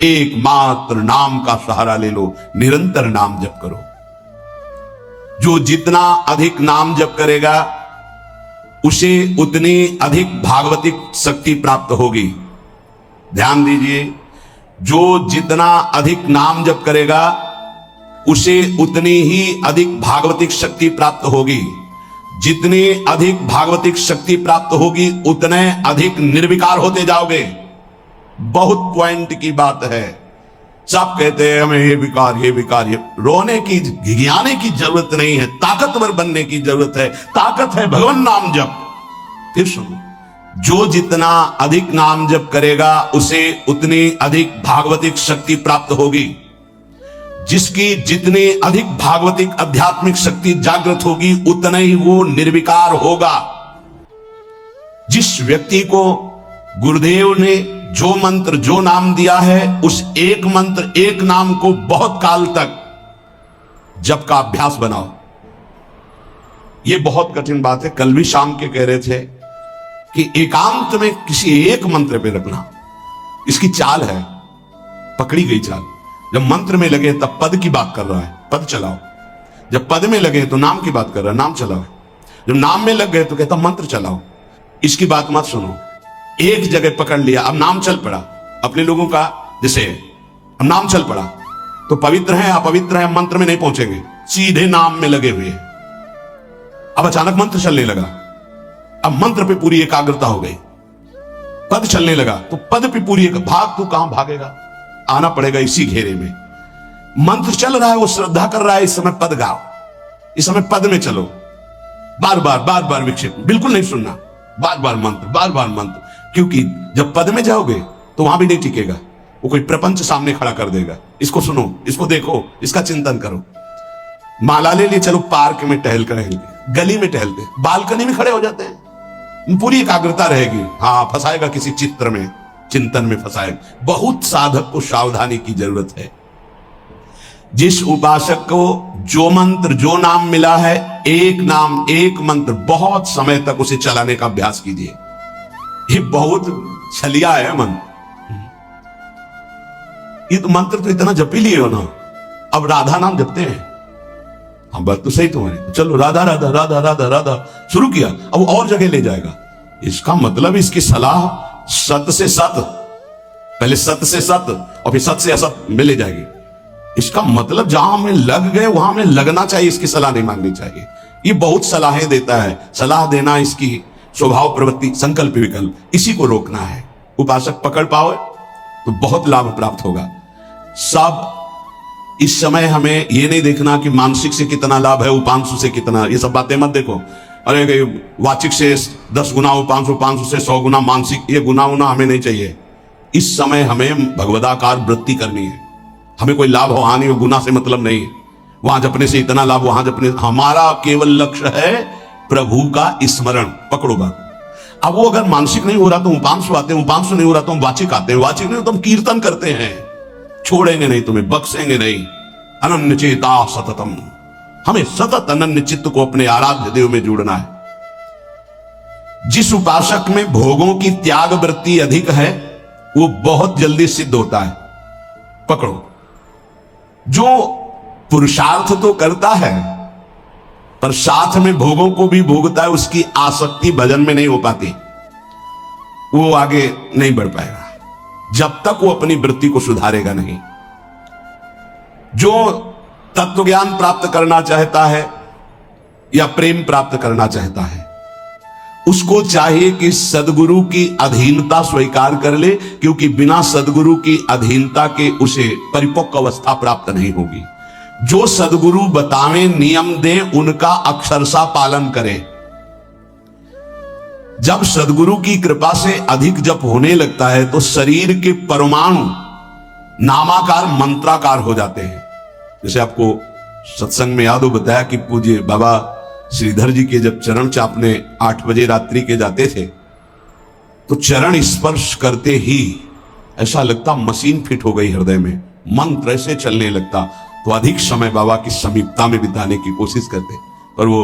एकमात्र नाम का सहारा ले लो, निरंतर नाम जप करो। जो जितना अधिक नाम जप करेगा उसे उतनी अधिक भागवतिक शक्ति प्राप्त होगी। ध्यान दीजिए, जो जितना अधिक नाम जप करेगा उसे उतनी ही अधिक भागवतिक शक्ति प्राप्त होगी। जितनी अधिक भागवतिक शक्ति प्राप्त होगी उतने अधिक निर्विकार होते जाओगे। बहुत पॉइंट की बात है। सब कहते हैं हमें ये विकार ये विकार, ये रोने की घिघियाने की जरूरत नहीं है, ताकतवर बनने की जरूरत है। ताकत है भगवान नाम जप। फिर सुनो, जो जितना अधिक नाम जप करेगा उसे उतनी अधिक भागवतिक शक्ति प्राप्त होगी। जिसकी जितनी अधिक भागवतिक आध्यात्मिक शक्ति जागृत होगी उतना ही वो निर्विकार होगा। जिस व्यक्ति को गुरुदेव ने जो मंत्र जो नाम दिया है उस एक मंत्र एक नाम को बहुत काल तक जप का अभ्यास बनाओ। ये बहुत कठिन बात है। कल भी शाम के कह रहे थे कि एकांत में किसी एक मंत्र पे रखना, इसकी चाल है, पकड़ी गई चाल। जब मंत्र में लगे तब पद की बात कर रहा है, पद चलाओ। जब पद में लगे तो नाम की बात कर रहा है, नाम चलाओ। जब नाम में लग गए तो कहता मंत्र चलाओ। इसकी बात मत सुनो। एक जगह पकड़ लिया, अब नाम चल पड़ा। अपने लोगों का जैसे अब नाम चल पड़ा तो पवित्र है अपवित्र है मंत्र में नहीं पहुंचेंगे, सीधे नाम में लगे हुए। अब अचानक मंत्र चलने लगा, अब मंत्र पे पूरी एकाग्रता हो गई। पद चलने लगा तो पद पे पूरी भाग, तू कहां भागेगा, आना पड़ेगा इसी घेरे में। मंत्र चल रहा है, वो श्रद्धा कर रहा है, इस समय पद गाओ, इस समय पद में चलो। बार बार विक्षेप बिल्कुल नहीं सुनना, बार बार मंत्र। क्योंकि जब पद में जाओगे तो वहां भी नहीं टिकेगा, वो कोई प्रपंच सामने खड़ा कर देगा। इसको सुनो, इसको देखो, इसका चिंतन करो। माला ले लिए, चलो पार्क में टहल कर रहेंगे, गली में टहलते, बालकनी में खड़े हो जाते हैं, पूरी एकाग्रता रहेगी। हाँ, फंसाएगा किसी चित्र में, चिंतन में फंसाएगा। बहुत साधक को सावधानी की जरूरत है। जिस उपासक को जो मंत्र जो नाम मिला है, एक नाम एक मंत्र बहुत समय तक उसे चलाने का अभ्यास कीजिए। ये बहुत छलिया है मन। ये तो मंत्र तो इतना जप ही लिए हो ना, अब राधा नाम जपते हैं। हाँ, बात तो सही तुम्हारी, चलो राधा राधा राधा राधा राधा शुरू किया, अब वो और जगह ले जाएगा। इसका मतलब इसकी सलाह सत से सत, पहले सत से सत और फिर सत से असत में ले जाएगी। इसका मतलब जहां में लग गए वहां में लगना चाहिए, इसकी सलाह नहीं माननी चाहिए। ये बहुत सलाहें देता है, सलाह देना इसकी स्वभाव प्रवृत्ति संकल्प विकल्प, इसी को रोकना है। उपासक पकड़ पाओ तो बहुत लाभ प्राप्त होगा। सब इस समय हमें ये नहीं देखना कि मानसिक से कितना लाभ है, उपांशु से कितना, ये सब बातें मत देखो। अरे वाचिक से 10 गुना उपांशु, उपांशु से 100 गुना मानसिक, ये गुना उना हमें नहीं चाहिए। इस समय हमें भगवदाकार वृत्ति करनी है। हमें कोई लाभ हो हानि हो गुना से मतलब नहीं है। वहां जपने से इतना लाभ, वहां जपने, हमारा केवल लक्ष्य है प्रभु का स्मरण। पकड़ो बात। अब वो अगर मानसिक नहीं हो रहा तो उपांशु आते हैं, उपांशु नहीं हो रहा तो हम वाचिक आते हैं, वाचिक नहीं हो तो हम कीर्तन करते हैं। छोड़ेंगे नहीं, तुम्हें बख्शेंगे नहीं। अनन्य चेता सततम, हमें सतत अनन्य चित्त को अपने आराध्य देव में जोड़ना है। जिस उपासक में भोगों की त्याग वृत्ति अधिक है वो बहुत जल्दी सिद्ध होता है। पकड़ो, जो पुरुषार्थ तो करता है पर साथ में भोगों को भी भोगता है, उसकी आसक्ति भजन में नहीं हो पाती, वो आगे नहीं बढ़ पाएगा जब तक वो अपनी वृत्ति को सुधारेगा नहीं। जो तत्व ज्ञान प्राप्त करना चाहता है या प्रेम प्राप्त करना चाहता है, उसको चाहिए कि सदगुरु की अधीनता स्वीकार कर ले, क्योंकि बिना सदगुरु की अधीनता के उसे परिपक्व अवस्था प्राप्त नहीं होगी। जो सदगुरु बतावे नियम दे उनका अक्षरशः पालन करे। जब सदगुरु की कृपा से अधिक जप होने लगता है तो शरीर के परमाणु नामाकार मंत्राकार हो जाते हैं। जैसे आपको सत्संग में याद हो बताया कि पूज्य बाबा श्रीधर जी के जब चरण चापने 8 बजे रात्रि के जाते थे तो चरण स्पर्श करते ही ऐसा लगता मशीन फिट हो गई हृदय में, मंत्र ऐसे चलने लगता। तो अधिक समय बाबा की समीपता में बिताने की कोशिश करते, पर वो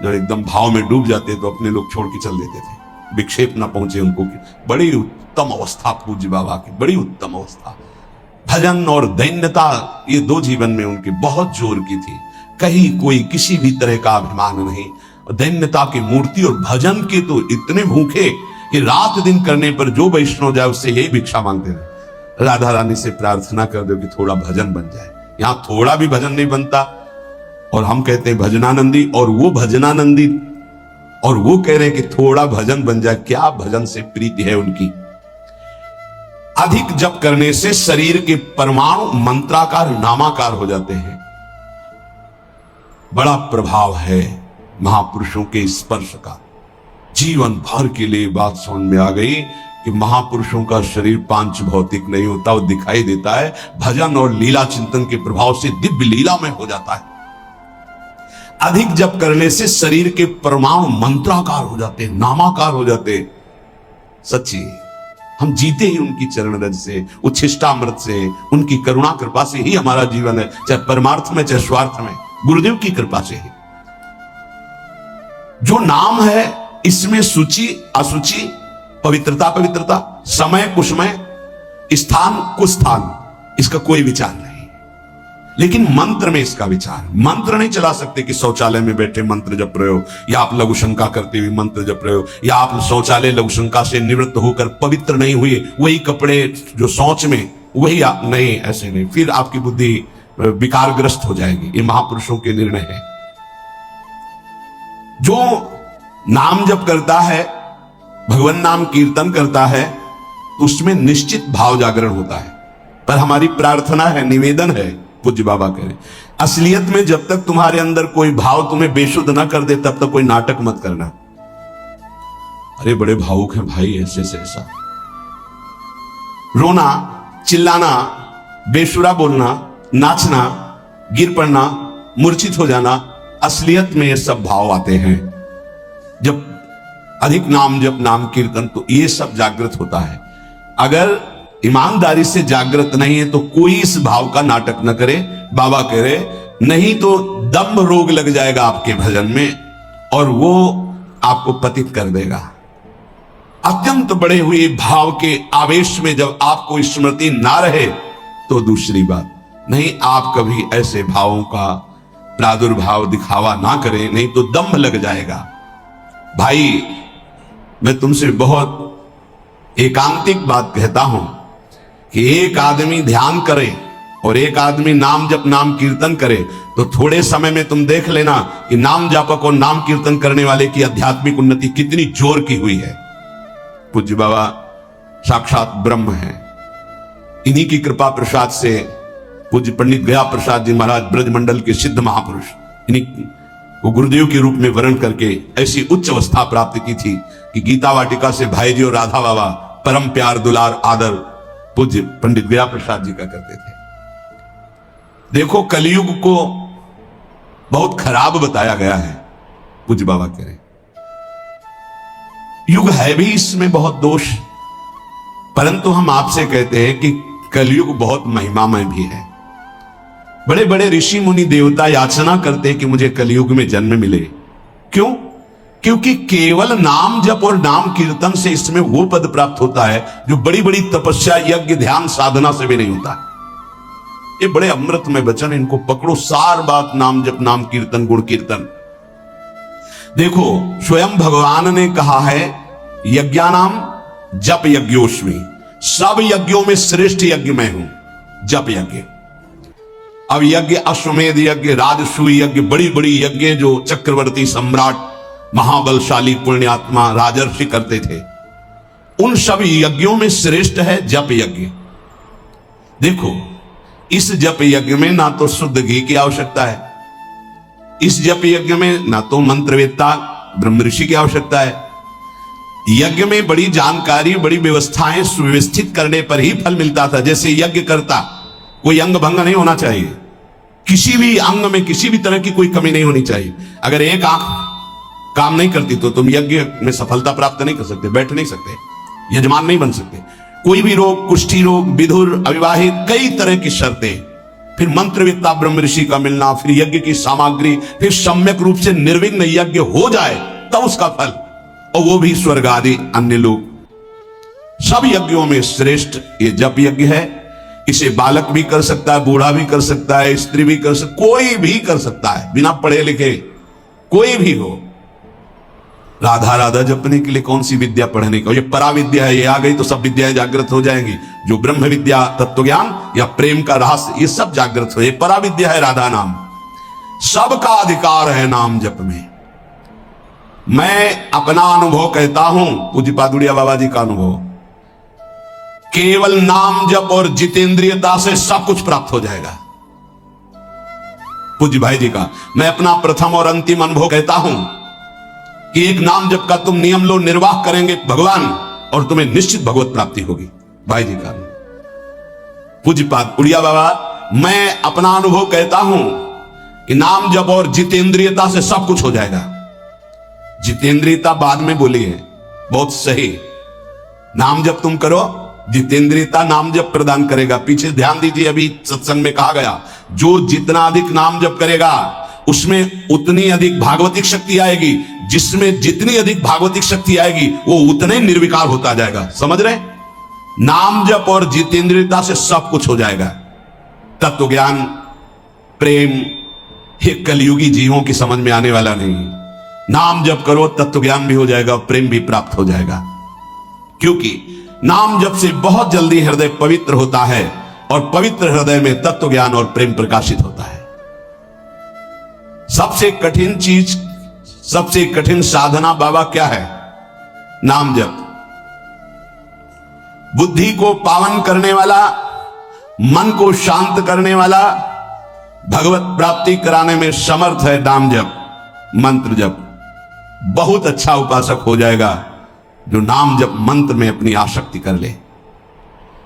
जब एकदम भाव में डूब जाते तो अपने लोग छोड़ के चल देते थे, विक्षेप ना पहुंचे उनको। बड़ी उत्तम अवस्था पूज्य बाबा की, बड़ी उत्तम अवस्था। भजन और दैन्यता, ये दो जीवन में उनके बहुत जोर की थी। कहीं कोई किसी भी तरह का अभिमान नहीं। दैन्यता की मूर्ति और भजन के तो इतने भूखे कि रात दिन करने पर जो वैष्णव जाए उससे यही भिक्षा मांगते रहे, राधा रानी से प्रार्थना कर दो कि थोड़ा भजन बन जाए। यहां थोड़ा भी भजन नहीं बनता और हम कहते हैं भजनानंदी, और वो भजनानंदी और वो कह रहे हैं कि थोड़ा भजन बन जाए। क्या भजन से प्रीति है उनकी। अधिक जप करने से शरीर के परमाणु मंत्राकार नामाकार हो जाते हैं। बड़ा प्रभाव है महापुरुषों के स्पर्श का। जीवन भर के लिए बात समझ में आ गई कि महापुरुषों का शरीर पांच भौतिक नहीं होता, वो दिखाई देता है। भजन और लीला चिंतन के प्रभाव से दिव्य लीला में हो जाता है। अधिक जप करने से शरीर के परमाणु मंत्राकार हो जाते, नामाकार हो जाते। सच्ची हम जीते ही उनकी चरण रज से, उच्छिष्टामृत से, उनकी करुणा कृपा से ही हमारा जीवन है, चाहे परमार्थ में चाहे स्वार्थ में, गुरुदेव की कृपा से ही। जो नाम है इसमें सूचि असुचि, पवित्रता पवित्रता, समय कुसमय, स्थान कुस्थान, इसका कोई विचार नहीं। लेकिन मंत्र में इसका विचार। मंत्र नहीं चला सकते कि शौचालय में बैठे मंत्र जप रहे हो, या आप लघु शंका करते हुए मंत्र जप रहे हो, या आप शौचालय लघु शंका से निवृत्त होकर पवित्र नहीं हुए, वही कपड़े जो शौच में वही आप नहीं, ऐसे नहीं, फिर आपकी बुद्धि विकारग्रस्त हो जाएगी। ये महापुरुषों के निर्णय है। जो नाम जप करता है, भगवान नाम कीर्तन करता है, तो उसमें निश्चित भाव जागरण होता है। पर हमारी प्रार्थना है, निवेदन है, पूज्य बाबा कह रहे, असलियत में जब तक तुम्हारे अंदर कोई भाव तुम्हें बेशुद्ध ना कर दे तब तक कोई नाटक मत करना। अरे बड़े भावुक हैं भाई, ऐसे से ऐसा रोना, चिल्लाना, बेसुरा बोलना, नाचना, गिर पड़ना, मूर्छित हो जाना, असलियत में ये सब भाव आते हैं। जब अधिक नाम जप, नाम कीर्तन, तो ये सब जागृत होता है। अगर ईमानदारी से जागृत नहीं है तो कोई इस भाव का नाटक न करे। बाबा कह रहे, नहीं तो दम्भ रोग लग जाएगा आपके भजन में और वो आपको पतित कर देगा। अत्यंत बड़े हुए भाव के आवेश में जब आपको स्मृति ना रहे तो दूसरी बात नहीं, आप कभी ऐसे भावों का प्रादुर्भाव दिखावा ना करें, नहीं तो दम्भ लग जाएगा। भाई मैं तुमसे बहुत एकांतिक बात कहता हूं कि एक आदमी ध्यान करे और एक आदमी नाम जप, नाम कीर्तन करे, तो थोड़े समय में तुम देख लेना कि नाम जापक और नाम कीर्तन करने वाले की आध्यात्मिक उन्नति कितनी जोर की हुई है। पूज्य बाबा साक्षात ब्रह्म है। इन्हीं की कृपा प्रसाद से पूज्य पंडित गया प्रसाद जी महाराज ब्रजमंडल के सिद्ध महापुरुष, इन्हीं को गुरुदेव के रूप में वर्ण करके ऐसी उच्च अवस्था प्राप्त की थी कि गीता वाटिका से भाई जी और राधा बाबा परम प्यार दुलार आदर पूज्य पंडित गया प्रसाद जी का करते थे। देखो कलयुग को बहुत खराब बताया गया है, पूज्य बाबा कह रहे, युग है भी इसमें बहुत दोष, परंतु हम आपसे कहते हैं कि कलयुग बहुत महिमामय भी है। बड़े बड़े ऋषि मुनि देवता याचना करते हैं कि मुझे कलयुग में जन्म मिले। क्यों? क्योंकि केवल नाम जप और नाम कीर्तन से इसमें वो पद प्राप्त होता है जो बड़ी बड़ी तपस्या, यज्ञ, ध्यान, साधना से भी नहीं होता। ये बड़े अमृत में वचन, इनको पकड़ो, सार बात नाम जप, नाम कीर्तन, गुण कीर्तन। देखो स्वयं भगवान ने कहा है, यज्ञानाम जप यज्ञोस्मि, सब यज्ञों में श्रेष्ठ यज्ञ मैं हूं, जप यज्ञ। अब यज्ञ, अश्वमेध यज्ञ, राजसूय यज्ञ, बड़ी बड़ी यज्ञ जो चक्रवर्ती सम्राट, महाबलशाली पुण्यात्मा राजर्षि करते थे, उन सब यज्ञों में श्रेष्ठ है जप यज्ञ। देखो इस जप यज्ञ में ना तो शुद्ध घी की आवश्यकता है, इस जप यज्ञ में ना तो मंत्रवेत्ता ब्रह्म ऋषि की आवश्यकता है। यज्ञ में बड़ी जानकारी, बड़ी व्यवस्थाएं सुव्यवस्थित करने पर ही फल मिलता था। जैसे यज्ञ करता, कोई अंग भंग नहीं होना चाहिए, किसी भी अंग में किसी भी तरह की कोई कमी नहीं होनी चाहिए। अगर एक आंख काम नहीं करती तो तुम यज्ञ में सफलता प्राप्त नहीं कर सकते, बैठ नहीं सकते, यजमान नहीं बन सकते। कोई भी रोग, कुष्ठी रोग, विधुर, अविवाहित, कई तरह की शर्तें, फिर मंत्रविद्ता ब्रह्म ऋषि का मिलना, फिर यज्ञ की सामग्री, फिर सम्यक रूप से निर्विघ्न यज्ञ हो जाए तब उसका फल, और वो भी स्वर्ग आदि अन्य लोग। सब यज्ञों में श्रेष्ठ ये जप यज्ञ है। इसे बालक भी कर सकता है, बूढ़ा भी कर सकता है, स्त्री भी कर सकता, कोई भी कर सकता है, बिना पढ़े लिखे कोई भी हो। राधा राधा जपने के लिए कौन सी विद्या पढ़ने को, ये पराविद्या है, ये आ गई तो सब विद्याएं जागृत हो जाएंगी। जो ब्रह्म विद्या, तत्व ज्ञान या प्रेम का रहस्य, ये सब जागृत हो, ये पराविद्या है राधा नाम। सबका अधिकार है नाम जप में। मैं अपना अनुभव कहता हूं, पूज्य पादुड़िया बाबा जी का अनुभव, केवल नाम जप और जितेंद्रियता से सब कुछ प्राप्त हो जाएगा। पूज्य भाई जी का मैं अपना प्रथम और अंतिम अनुभव कहता हूं कि एक नाम जप का तुम नियम लो, निर्वाह करेंगे भगवान, और तुम्हें निश्चित भगवत प्राप्ति होगी। भाई जी का पूज्य पाद उड़िया बाबा, मैं अपना अनुभव कहता हूं कि नाम जप और जितेंद्रियता से सब कुछ हो जाएगा। जितेंद्रियता बाद में बोली है, बहुत सही। नाम जप तुम करो, जितेंद्रियता नाम जप प्रदान करेगा। पीछे ध्यान दीजिए, अभी सत्संग में कहा गया, जो जितना अधिक नाम जप करेगा उसमें उतनी अधिक भागवतिक शक्ति आएगी, जिसमें जितनी अधिक भागवतिक शक्ति आएगी वो उतने निर्विकार होता जाएगा। समझ रहे? नाम जप और जितेंद्रियता से सब कुछ हो जाएगा। तत्व ज्ञान, प्रेम, ये कलयुगी जीवों की समझ में आने वाला नहीं। नाम जप करो, तत्व ज्ञान भी हो जाएगा, प्रेम भी प्राप्त हो जाएगा। क्योंकि नाम जप से बहुत जल्दी हृदय पवित्र होता है, और पवित्र हृदय में तत्व ज्ञान और प्रेम प्रकाशित होता है। सबसे कठिन चीज, सबसे कठिन साधना बाबा क्या है? नाम जप। बुद्धि को पावन करने वाला, मन को शांत करने वाला, भगवत प्राप्ति कराने में समर्थ है नाम जप, मंत्र जप। बहुत अच्छा उपासक हो जाएगा जो नाम जप मंत्र में अपनी आसक्ति कर ले।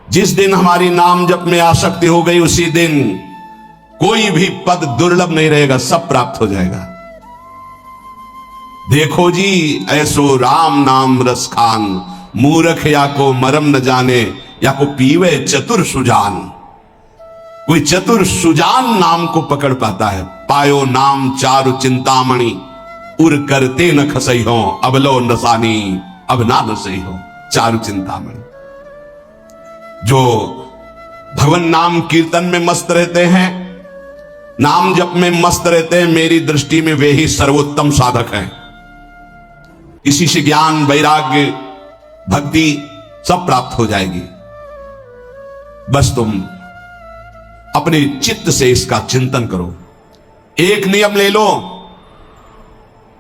जिस दिन हमारी नाम जप में आसक्ति हो गई, उसी दिन कोई भी पद दुर्लभ नहीं रहेगा, सब प्राप्त हो जाएगा। देखो जी ऐसो राम नाम रस खान, मूर्ख या को मरम न जाने, या को पीवे चतुर सुजान। कोई चतुर सुजान नाम को पकड़ पाता है। पायो नाम चारु चिंतामणि, उर करते न खसई हो, अब लो नसानी अब ना नसई हो। चारु चिंतामणि जो भगवान नाम कीर्तन में मस्त रहते हैं, नाम जप में मस्त रहते हैं, मेरी दृष्टि में वे ही सर्वोत्तम साधक हैं। इसी से ज्ञान, वैराग्य, भक्ति सब प्राप्त हो जाएगी। बस तुम अपने चित्त से इसका चिंतन करो। एक नियम ले लो,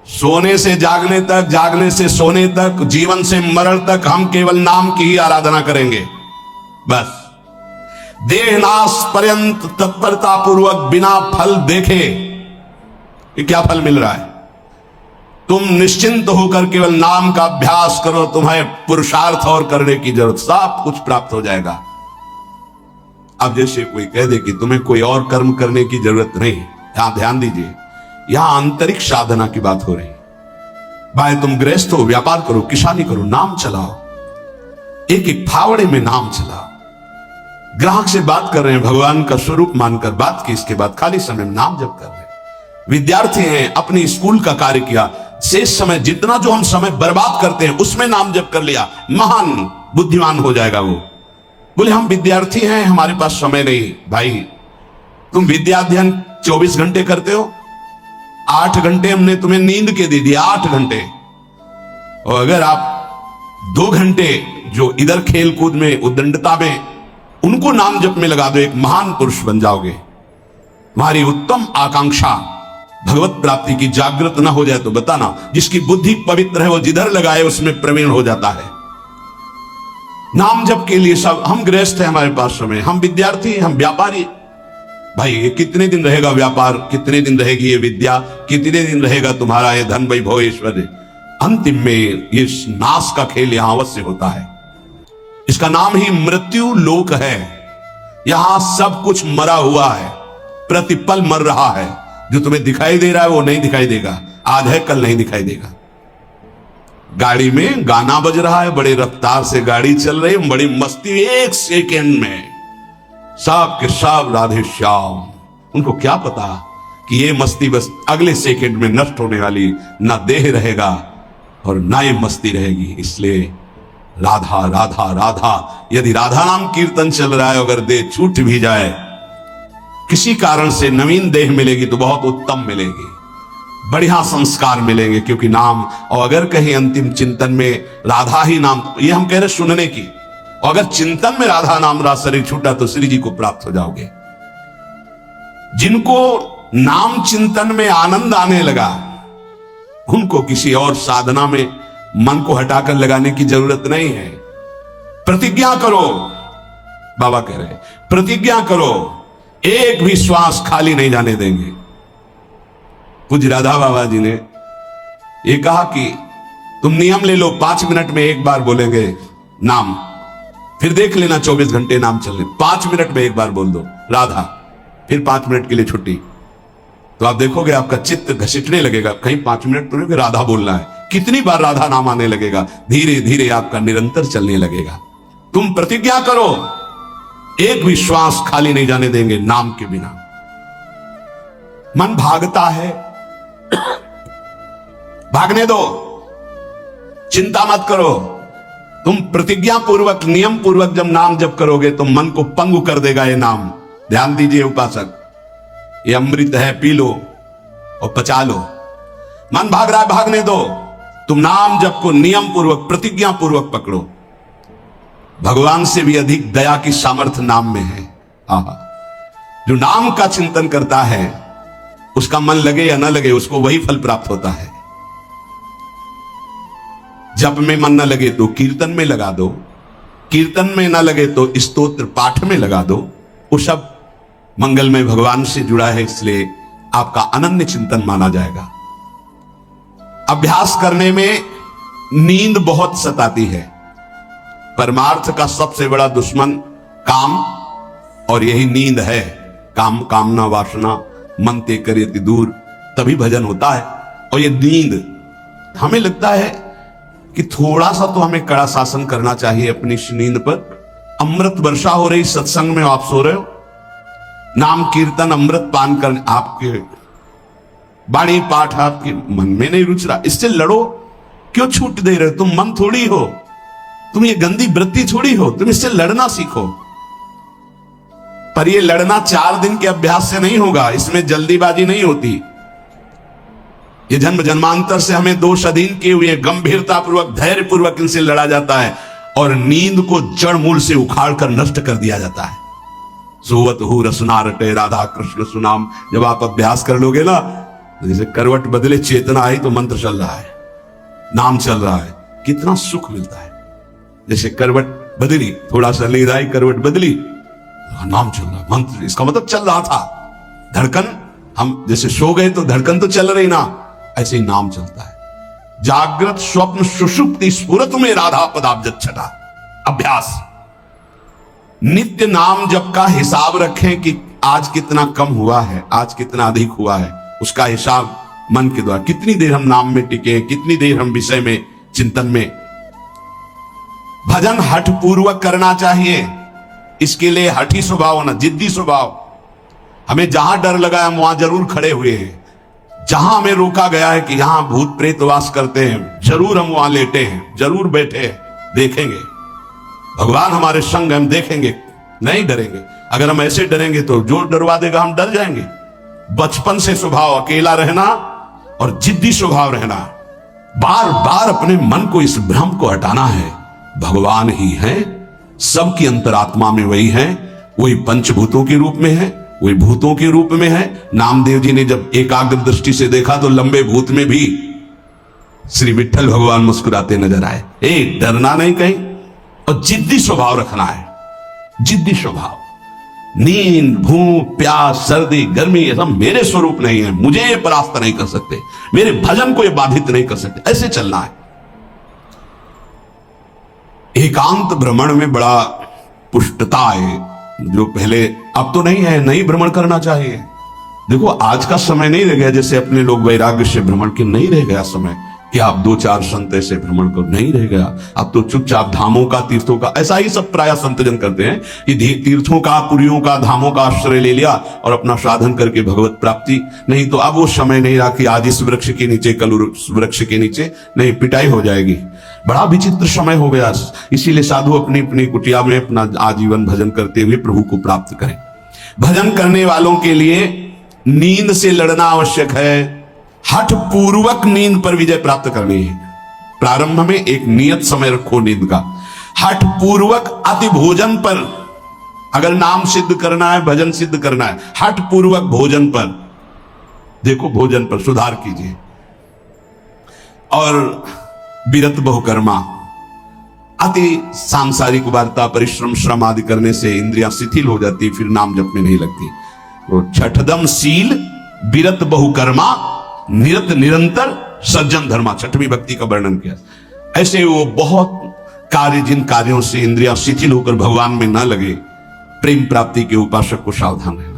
सोने से जागने तक, जागने से सोने तक, जीवन से मरण तक हम केवल नाम की ही आराधना करेंगे। बस देहनाश पर्यंत तत्परता पूर्वक बिना फल देखे, क्या फल मिल रहा है? तुम निश्चिंत होकर केवल नाम का अभ्यास करो, तुम्हें पुरुषार्थ और करने की जरूरत, सब कुछ प्राप्त हो जाएगा। अब जैसे कोई कह दे कि तुम्हें कोई और कर्म करने की जरूरत नहीं, यहां ध्यान दीजिए, यहां आंतरिक साधना की बात हो रही। भाई तुम गृहस्थ हो, व्यापार करो, किसानी करो, नाम चलाओ, एक एक फावड़े में नाम चलाओ। ग्राहक से बात कर रहे हैं, भगवान का स्वरूप मानकर बात की, इसके बाद खाली समय में नाम जप कर रहे हैं। विद्यार्थी हैं, अपनी स्कूल का कार्य किया, शेष समय जितना जो हम समय बर्बाद करते हैं उसमें नाम जप कर लिया, महान बुद्धिमान हो जाएगा वो। बोले हम विद्यार्थी हैं, हमारे पास समय नहीं। भाई तुम विद्या अध्ययन 24 घंटे करते हो, 8 घंटे हमने तुम्हें नींद के दे दिया, 8 घंटे। और अगर आप 2 घंटे जो इधर खेल कूद में, उद्दंडता में, उनको नाम जप में लगा दो, एक महान पुरुष बन जाओगे। तुम्हारी उत्तम आकांक्षा भगवत प्राप्ति की जागृत ना हो जाए तो बताना। जिसकी बुद्धि पवित्र है वो जिधर लगाए उसमें प्रवीण हो जाता है। नाम जप के लिए सब, हम गृहस्थ हैं, हमारे पास समय, हम विद्यार्थी, हम व्यापारी। भाई ये कितने दिन रहेगा व्यापार, कितने दिन रहेगी ये विद्या, कितने दिन रहेगा तुम्हारा ये धन वैभव ऐश्वर्य? अंतिम में ये नाश का खेल यहां अवश्य होता है। इसका नाम ही मृत्यु लोक है। यहां सब कुछ मरा हुआ है, प्रतिपल मर रहा है। जो तुम्हें दिखाई दे रहा है वो नहीं दिखाई देगा, आज है कल नहीं दिखाई देगा। गाड़ी में गाना बज रहा है, बड़े रफ्तार से गाड़ी चल रही है, बड़ी मस्ती, 1 सेकेंड में सब के सब राधे श्याम। उनको क्या पता कि ये मस्ती बस अगले सेकेंड में नष्ट होने वाली, ना देह रहेगा और ना ये मस्ती रहेगी। इसलिए राधा राधा राधा। यदि राधा नाम कीर्तन चल रहा है, अगर देह छूट भी जाए, किसी कारण से नवीन देह मिलेगी तो बहुत उत्तम मिलेगी, बढ़िया संस्कार मिलेंगे, क्योंकि नाम। और अगर कहीं अंतिम चिंतन में राधा ही नाम, ये हम कह रहे सुनने की, और अगर चिंतन में राधा नाम रहा, शरीर छूटा, तो श्री जी को प्राप्त हो जाओगे। जिनको नाम चिंतन में आनंद आने लगा, उनको किसी और साधना में मन को हटाकर लगाने की जरूरत नहीं है। प्रतिज्ञा करो, बाबा कह रहे प्रतिज्ञा करो, एक भी श्वास खाली नहीं जाने देंगे। कुछ राधा बाबा जी ने ये कहा कि तुम नियम ले लो, 5 मिनट में एक बार बोलेंगे नाम, फिर देख लेना 24 घंटे नाम चलने, 5 मिनट में एक बार बोल दो राधा, फिर 5 मिनट के लिए छुट्टी। तो आप देखोगे आपका चित्त घसीटने लगेगा, कहीं 5 मिनट तो नहीं, राधा बोलना है। कितनी बार राधा नाम आने लगेगा, धीरे धीरे आपका निरंतर चलने लगेगा। तुम प्रतिज्ञा करो, एक भी श्वास खाली नहीं जाने देंगे नाम के बिना। मन भागता है, भागने दो, चिंता मत करो। तुम प्रतिज्ञा पूर्वक, नियम पूर्वक जब नाम जप करोगे तो मन को पंगु कर देगा ये नाम। ध्यान दीजिए उपासक, ये अमृत है, पी लो और पचा लो। मन भाग रहा है, भागने दो। तुम नाम जप को नियम पूर्वक, प्रतिज्ञा पूर्वक पकड़ो। भगवान से भी अधिक दया की सामर्थ्य नाम में है। आहा, जो नाम का चिंतन करता है, उसका मन लगे या न लगे, उसको वही फल प्राप्त होता है। जप में मन न लगे तो कीर्तन में लगा दो, कीर्तन में न लगे तो स्तोत्र पाठ में लगा दो। वो सब मंगलमय भगवान से जुड़ा है, इसलिए आपका अनन्य चिंतन माना जाएगा। अभ्यास करने में नींद बहुत सताती है। परमार्थ का सबसे बड़ा दुश्मन काम, और यही नींद है। काम, कामना, वासना मन ते करेति दूर, तभी भजन होता है। और ये नींद, हमें लगता है कि थोड़ा सा तो हमें कड़ा शासन करना चाहिए अपनी इस नींद पर। अमृत वर्षा हो रही सत्संग में, आप सो रहे हो, नाम कीर्तन अमृत पान कर, आपके वाणी पाठ आपके मन में नहीं रुच रहा, इससे लड़ो। क्यों छूट दे रहे हो? तुम मन थोड़ी हो, तुम ये गंदी वृत्ति थोड़ी हो, तुम इससे लड़ना सीखो। पर ये लड़ना 4 दिन के अभ्यास से नहीं होगा, इसमें जल्दीबाजी नहीं होती। ये जन्म जन्मांतर से हमें दोष अधीन किए हुए गंभीरता पूर्वक, धैर्य पूर्वक इनसे लड़ा जाता है, और नींद को जड़ मूल से उखाड़ कर नष्ट कर दिया जाता है। सोवत हु रसना रटे राधा कृष्ण सुनाम, जब आप अभ्यास कर लोगे ना, जैसे करवट बदले चेतना आई तो मंत्र चल रहा है, नाम चल रहा है, कितना सुख मिलता है। जैसे करवट बदली, थोड़ा सा नींद आई, करवट बदली, नाम चल रहा, मंत्र, इसका मतलब चल रहा था। धड़कन, हम जैसे सो गए तो धड़कन तो चल रही ना, ऐसे ही नाम चलता है। जागृत स्वप्न सुषुप्ति स्फुरत में राधा पदाब्ज छटा। अभ्यास, नित्य नाम जप का हिसाब रखें कि आज कितना कम हुआ है, आज कितना अधिक हुआ है, उसका हिसाब मन के द्वारा। कितनी देर हम नाम में टिके, कितनी देर हम विषय में, चिंतन में। भजन हठ पूर्वक करना चाहिए, इसके लिए हठी स्वभाव होना, जिद्दी स्वभाव। हमें जहां डर लगा हम वहां जरूर खड़े हुए हैं। जहां हमें रोका गया है कि यहां भूत प्रेत वास करते हैं, जरूर हम वहां लेटे हैं, जरूर बैठे हैं, देखेंगे भगवान हमारे संग, हम देखेंगे, नहीं डरेंगे। अगर हम ऐसे डरेंगे तो जो डरवा देगा हम डर जाएंगे। बचपन से स्वभाव अकेला रहना और जिद्दी स्वभाव रहना, बार बार अपने मन को इस भ्रम को हटाना है। भगवान ही है, सबकी अंतरात्मा में वही है, वही पंचभूतों के रूप में है, वही भूतों के रूप में है। नामदेव जी ने जब एकाग्र दृष्टि से देखा तो लंबे भूत में भी श्री विठ्ठल भगवान मुस्कुराते नजर आए। डरना नहीं कहीं, और जिद्दी स्वभाव रखना है, जिद्दी स्वभाव। नींद, भूख, प्यास, सर्दी, गर्मी, ये सब मेरे स्वरूप नहीं है, मुझे ये परास्त नहीं कर सकते, मेरे भजन को ये बाधित नहीं कर सकते, ऐसे चलना है। एकांत भ्रमण में बड़ा पुष्टता है, जो पहले, अब तो नहीं है, नहीं भ्रमण करना चाहिए। देखो आज का समय नहीं रह गया जैसे अपने लोग वैराग्य से भ्रमण के, नहीं रह गया समय कि आप 2-4 संत ऐसे भ्रमण करो, नहीं रह गया। अब तो चुपचाप धामों का, तीर्थों का, ऐसा ही सब प्राय संतजन करते हैं कि तीर्थों का, पुरियों का, धामों का आश्रय ले लिया और अपना साधन करके भगवत प्राप्ति। नहीं तो अब वो समय नहीं रहा कि आज इस वृक्ष के नीचे, कल उस वृक्ष के नीचे, नहीं, पिटाई हो जाएगी। बड़ा विचित्र समय हो गया, इसीलिए साधु अपनी अपनी कुटिया में अपना आजीवन भजन करते हुए प्रभु को प्राप्त करें। भजन करने वालों के लिए नींद से लड़ना आवश्यक है, हठ पूर्वक नींद पर विजय प्राप्त करनी है। प्रारंभ में एक नियत समय रखो नींद का, हठ पूर्वक अति भोजन पर, अगर नाम सिद्ध करना है, भजन सिद्ध करना है, हठ पूर्वक भोजन पर, देखो भोजन पर सुधार कीजिए। और विरत बहुकर्मा, अति सांसारिक वार्ता परिश्रम श्रम आदि करने से इंद्रियां शिथिल हो जाती, फिर नाम जप में नहीं लगती। तो छठदम शील विरत बहुकर्मा निरत निरंतर सज्जन धर्मा, छठवीं भक्ति का वर्णन किया। ऐसे वो बहुत कार्य, जिन कार्यों से इंद्रियां शिथिल होकर भगवान में न लगे, प्रेम प्राप्ति के उपासक को सावधान रहना।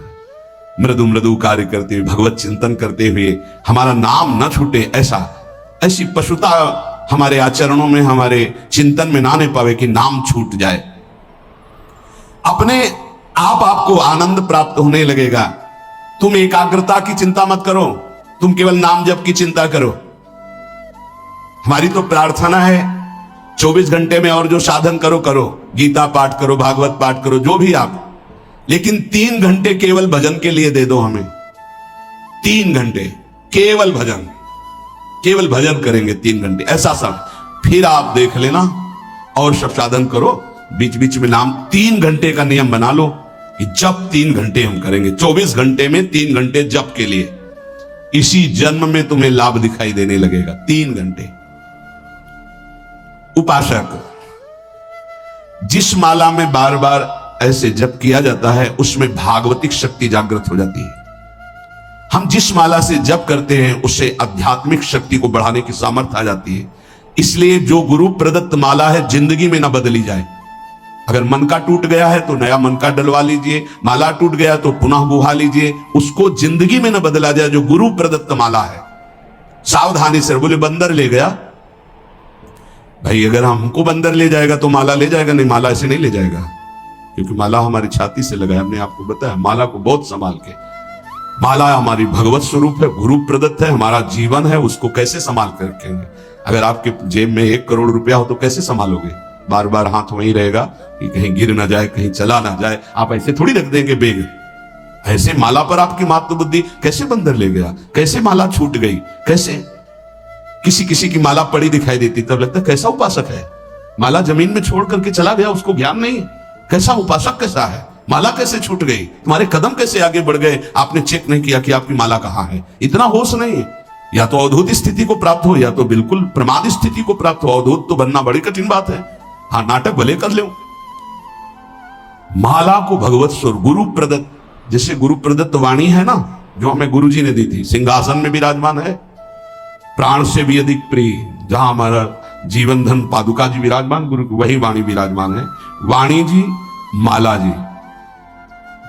मृदु मृदु कार्य करते हुए, भगवत चिंतन करते हुए हमारा नाम न छूटे, ऐसी पशुता हमारे आचरणों में, हमारे चिंतन में ना आने पावे कि नाम छूट जाए। अपने आप आपको आनंद प्राप्त होने लगेगा। तुम एकाग्रता की चिंता मत करो, तुम केवल नाम जप की चिंता करो। हमारी तो प्रार्थना है 24 घंटे में और जो साधन करो करो, गीता पाठ करो, भागवत पाठ करो, जो भी आप, लेकिन 3 घंटे केवल भजन के लिए दे दो हमें। 3 घंटे केवल भजन, केवल भजन करेंगे 3 घंटे, ऐसा सब। फिर आप देख लेना और सब साधन करो, बीच बीच में नाम। 3 घंटे का नियम बना लो कि जब 3 घंटे हम करेंगे, 24 घंटे में 3 घंटे जप के लिए। इसी जन्म में तुम्हें लाभ दिखाई देने लगेगा। 3 घंटे। उपासक, जिस माला में बार बार ऐसे जप किया जाता है उसमें भागवतिक शक्ति जागृत हो जाती है। हम जिस माला से जप करते हैं उससे आध्यात्मिक शक्ति को बढ़ाने की सामर्थ्य आ जाती है। इसलिए जो गुरु प्रदत्त माला है जिंदगी में ना बदली जाए। अगर मन का टूट गया है तो नया मन का डलवा लीजिए, माला टूट गया तो पुनः बुहा लीजिए, उसको जिंदगी में न बदला जाए जो गुरु प्रदत्त माला है। सावधानी से। बोले बंदर ले गया, भाई अगर हमको बंदर ले जाएगा तो माला ले जाएगा? नहीं, माला ऐसे नहीं ले जाएगा, क्योंकि माला हमारी छाती से लगा है। हमने आपको बताया माला को बहुत संभाल के, माला हमारी भगवत स्वरूप है, गुरु प्रदत्त है, हमारा जीवन है, उसको कैसे संभाल कर रखेंगे? अगर आपके जेब में 1 करोड़ रुपया हो तो कैसे संभालोगे? बार बार हाथ वहीं रहेगा कि कहीं गिर ना जाए, कहीं चला ना जाए। आप ऐसे थोड़ी रख देंगे बेग। ऐसे माला पर आपकी मातृ बुद्धि, कैसे बंदर ले गया, कैसे माला छूट गई, कैसे? किसी किसी की माला पड़ी दिखाई देती तब लगता कैसा उपासक है, माला जमीन में छोड़ करके चला गया, उसको ज्ञान नहीं। कैसा उपासक, कैसा है? माला कैसे छूट गई, तुम्हारे कदम कैसे आगे बढ़ गए, आपने चेक नहीं किया कि आपकी माला कहां है? इतना होश नहीं। या तो अवधूत स्थिति को प्राप्त हो या तो बिल्कुल प्रमाद स्थिति को प्राप्त हो। अवधूत तो बनना बड़ी कठिन बात है। हाँ, नाटक भले कर लो। माला को भगवत स्वरूप गुरु प्रदत्त, जैसे गुरु प्रदत्त वाणी है ना, जो हमें गुरु जी ने दी थी, सिंहासन में विराजमान है, प्राण से भी अधिक प्रिय, जहां हमारा जीवन धन पादुका जी विराजमान, गुरु वही वाणी विराजमान है। वाणी जी, माला जी,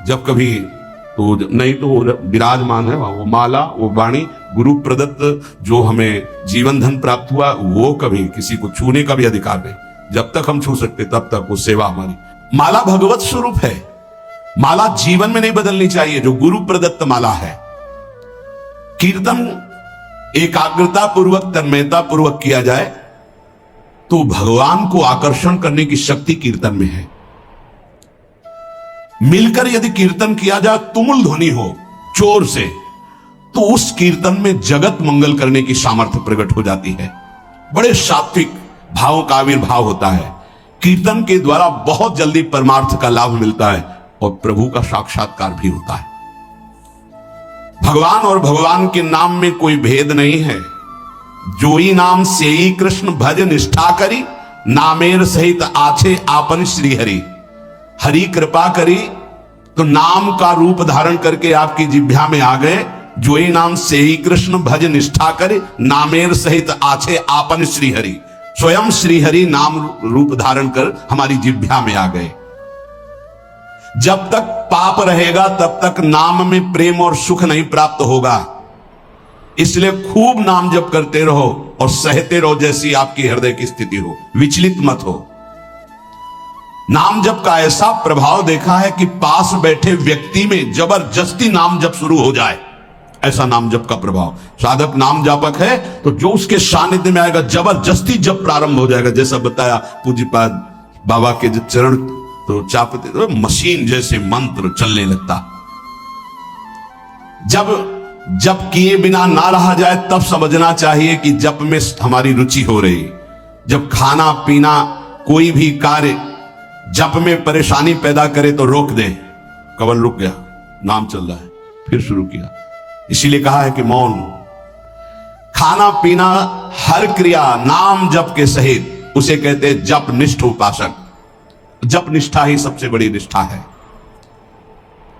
जब कभी तो नहीं तो विराजमान है वो माला, वो वाणी, गुरु प्रदत्त जो हमें जीवन धन प्राप्त हुआ, वो कभी किसी को छूने का भी अधिकार नहीं। जब तक हम छू सकते तब तक वो सेवा हमारी। माला भगवत स्वरूप है। माला जीवन में नहीं बदलनी चाहिए, जो गुरु प्रदत्त माला है। कीर्तन एकाग्रता पूर्वक, तन्मयता पूर्वक किया जाए तो भगवान को आकर्षण करने की शक्ति कीर्तन में है। मिलकर यदि कीर्तन किया जाए, तुमुल ध्वनि हो जोर से, तो उस कीर्तन में जगत मंगल करने की सामर्थ्य प्रकट हो जाती है। बड़े सात्विक भावों का आविर्भाव होता है। कीर्तन के द्वारा बहुत जल्दी परमार्थ का लाभ मिलता है और प्रभु का साक्षात्कार भी होता है। भगवान और भगवान के नाम में कोई भेद नहीं है। जोई नाम से ही कृष्ण भज निष्ठा करी, नामेर सहित आछे आपन श्री हरि। हरि कृपा करी तो नाम का रूप धारण करके आपकी जिह्वा में आ गए। जोई नाम से ही कृष्ण भज निष्ठा करे, नामेर सहित आछे आपन श्री हरि। स्वयं श्री हरि नाम रूप धारण कर हमारी जिह्वा में आ गए। जब तक पाप रहेगा तब तक नाम में प्रेम और सुख नहीं प्राप्त होगा। इसलिए खूब नाम जप करते रहो और सहते रहो, जैसी आपकी हृदय की स्थिति हो, विचलित मत हो। नाम जप का ऐसा प्रभाव देखा है कि पास बैठे व्यक्ति में जबरदस्ती नाम जप शुरू हो जाए ऐसा नाम जप का प्रभाव। साधक नाम जापक है तो जो उसके सानिध्य में आएगा जबरदस्ती जब प्रारंभ हो जाएगा। जैसा बताया पूज्यपाद बाबा के जो चरण तो चापते तो मशीन जैसे मंत्र चलने लगता। जब किए बिना ना रहा जाए तब समझना चाहिए कि जप में हमारी रुचि हो रही। जब खाना पीना कोई भी कार्य जप में परेशानी पैदा करे तो रोक दे। कवल रुक गया, नाम चल रहा है, फिर शुरू किया। इसीलिए कहा है कि मौन। खाना पीना हर क्रिया नाम जप के सहित उसे कहते हैं जप निष्ठ उपासक। जप निष्ठा ही सबसे बड़ी निष्ठा है।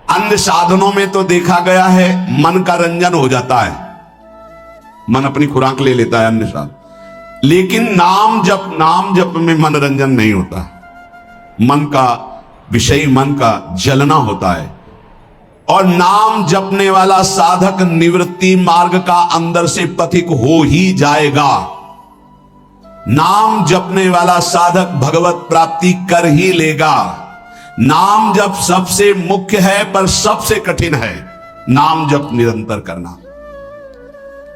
अन्य साधनों में तो देखा गया है मन का रंजन हो जाता है, मन अपनी खुराक ले लेता है अन्य साधन, लेकिन नाम जप में मनोरंजन नहीं होता। मन का विषय, मन का जलना होता है। और नाम जपने वाला साधक निवृत्ति मार्ग का अंदर से पथिक हो ही जाएगा। नाम जपने वाला साधक भगवत प्राप्ति कर ही लेगा। नाम जप सबसे मुख्य है पर सबसे कठिन है नाम जप निरंतर करना।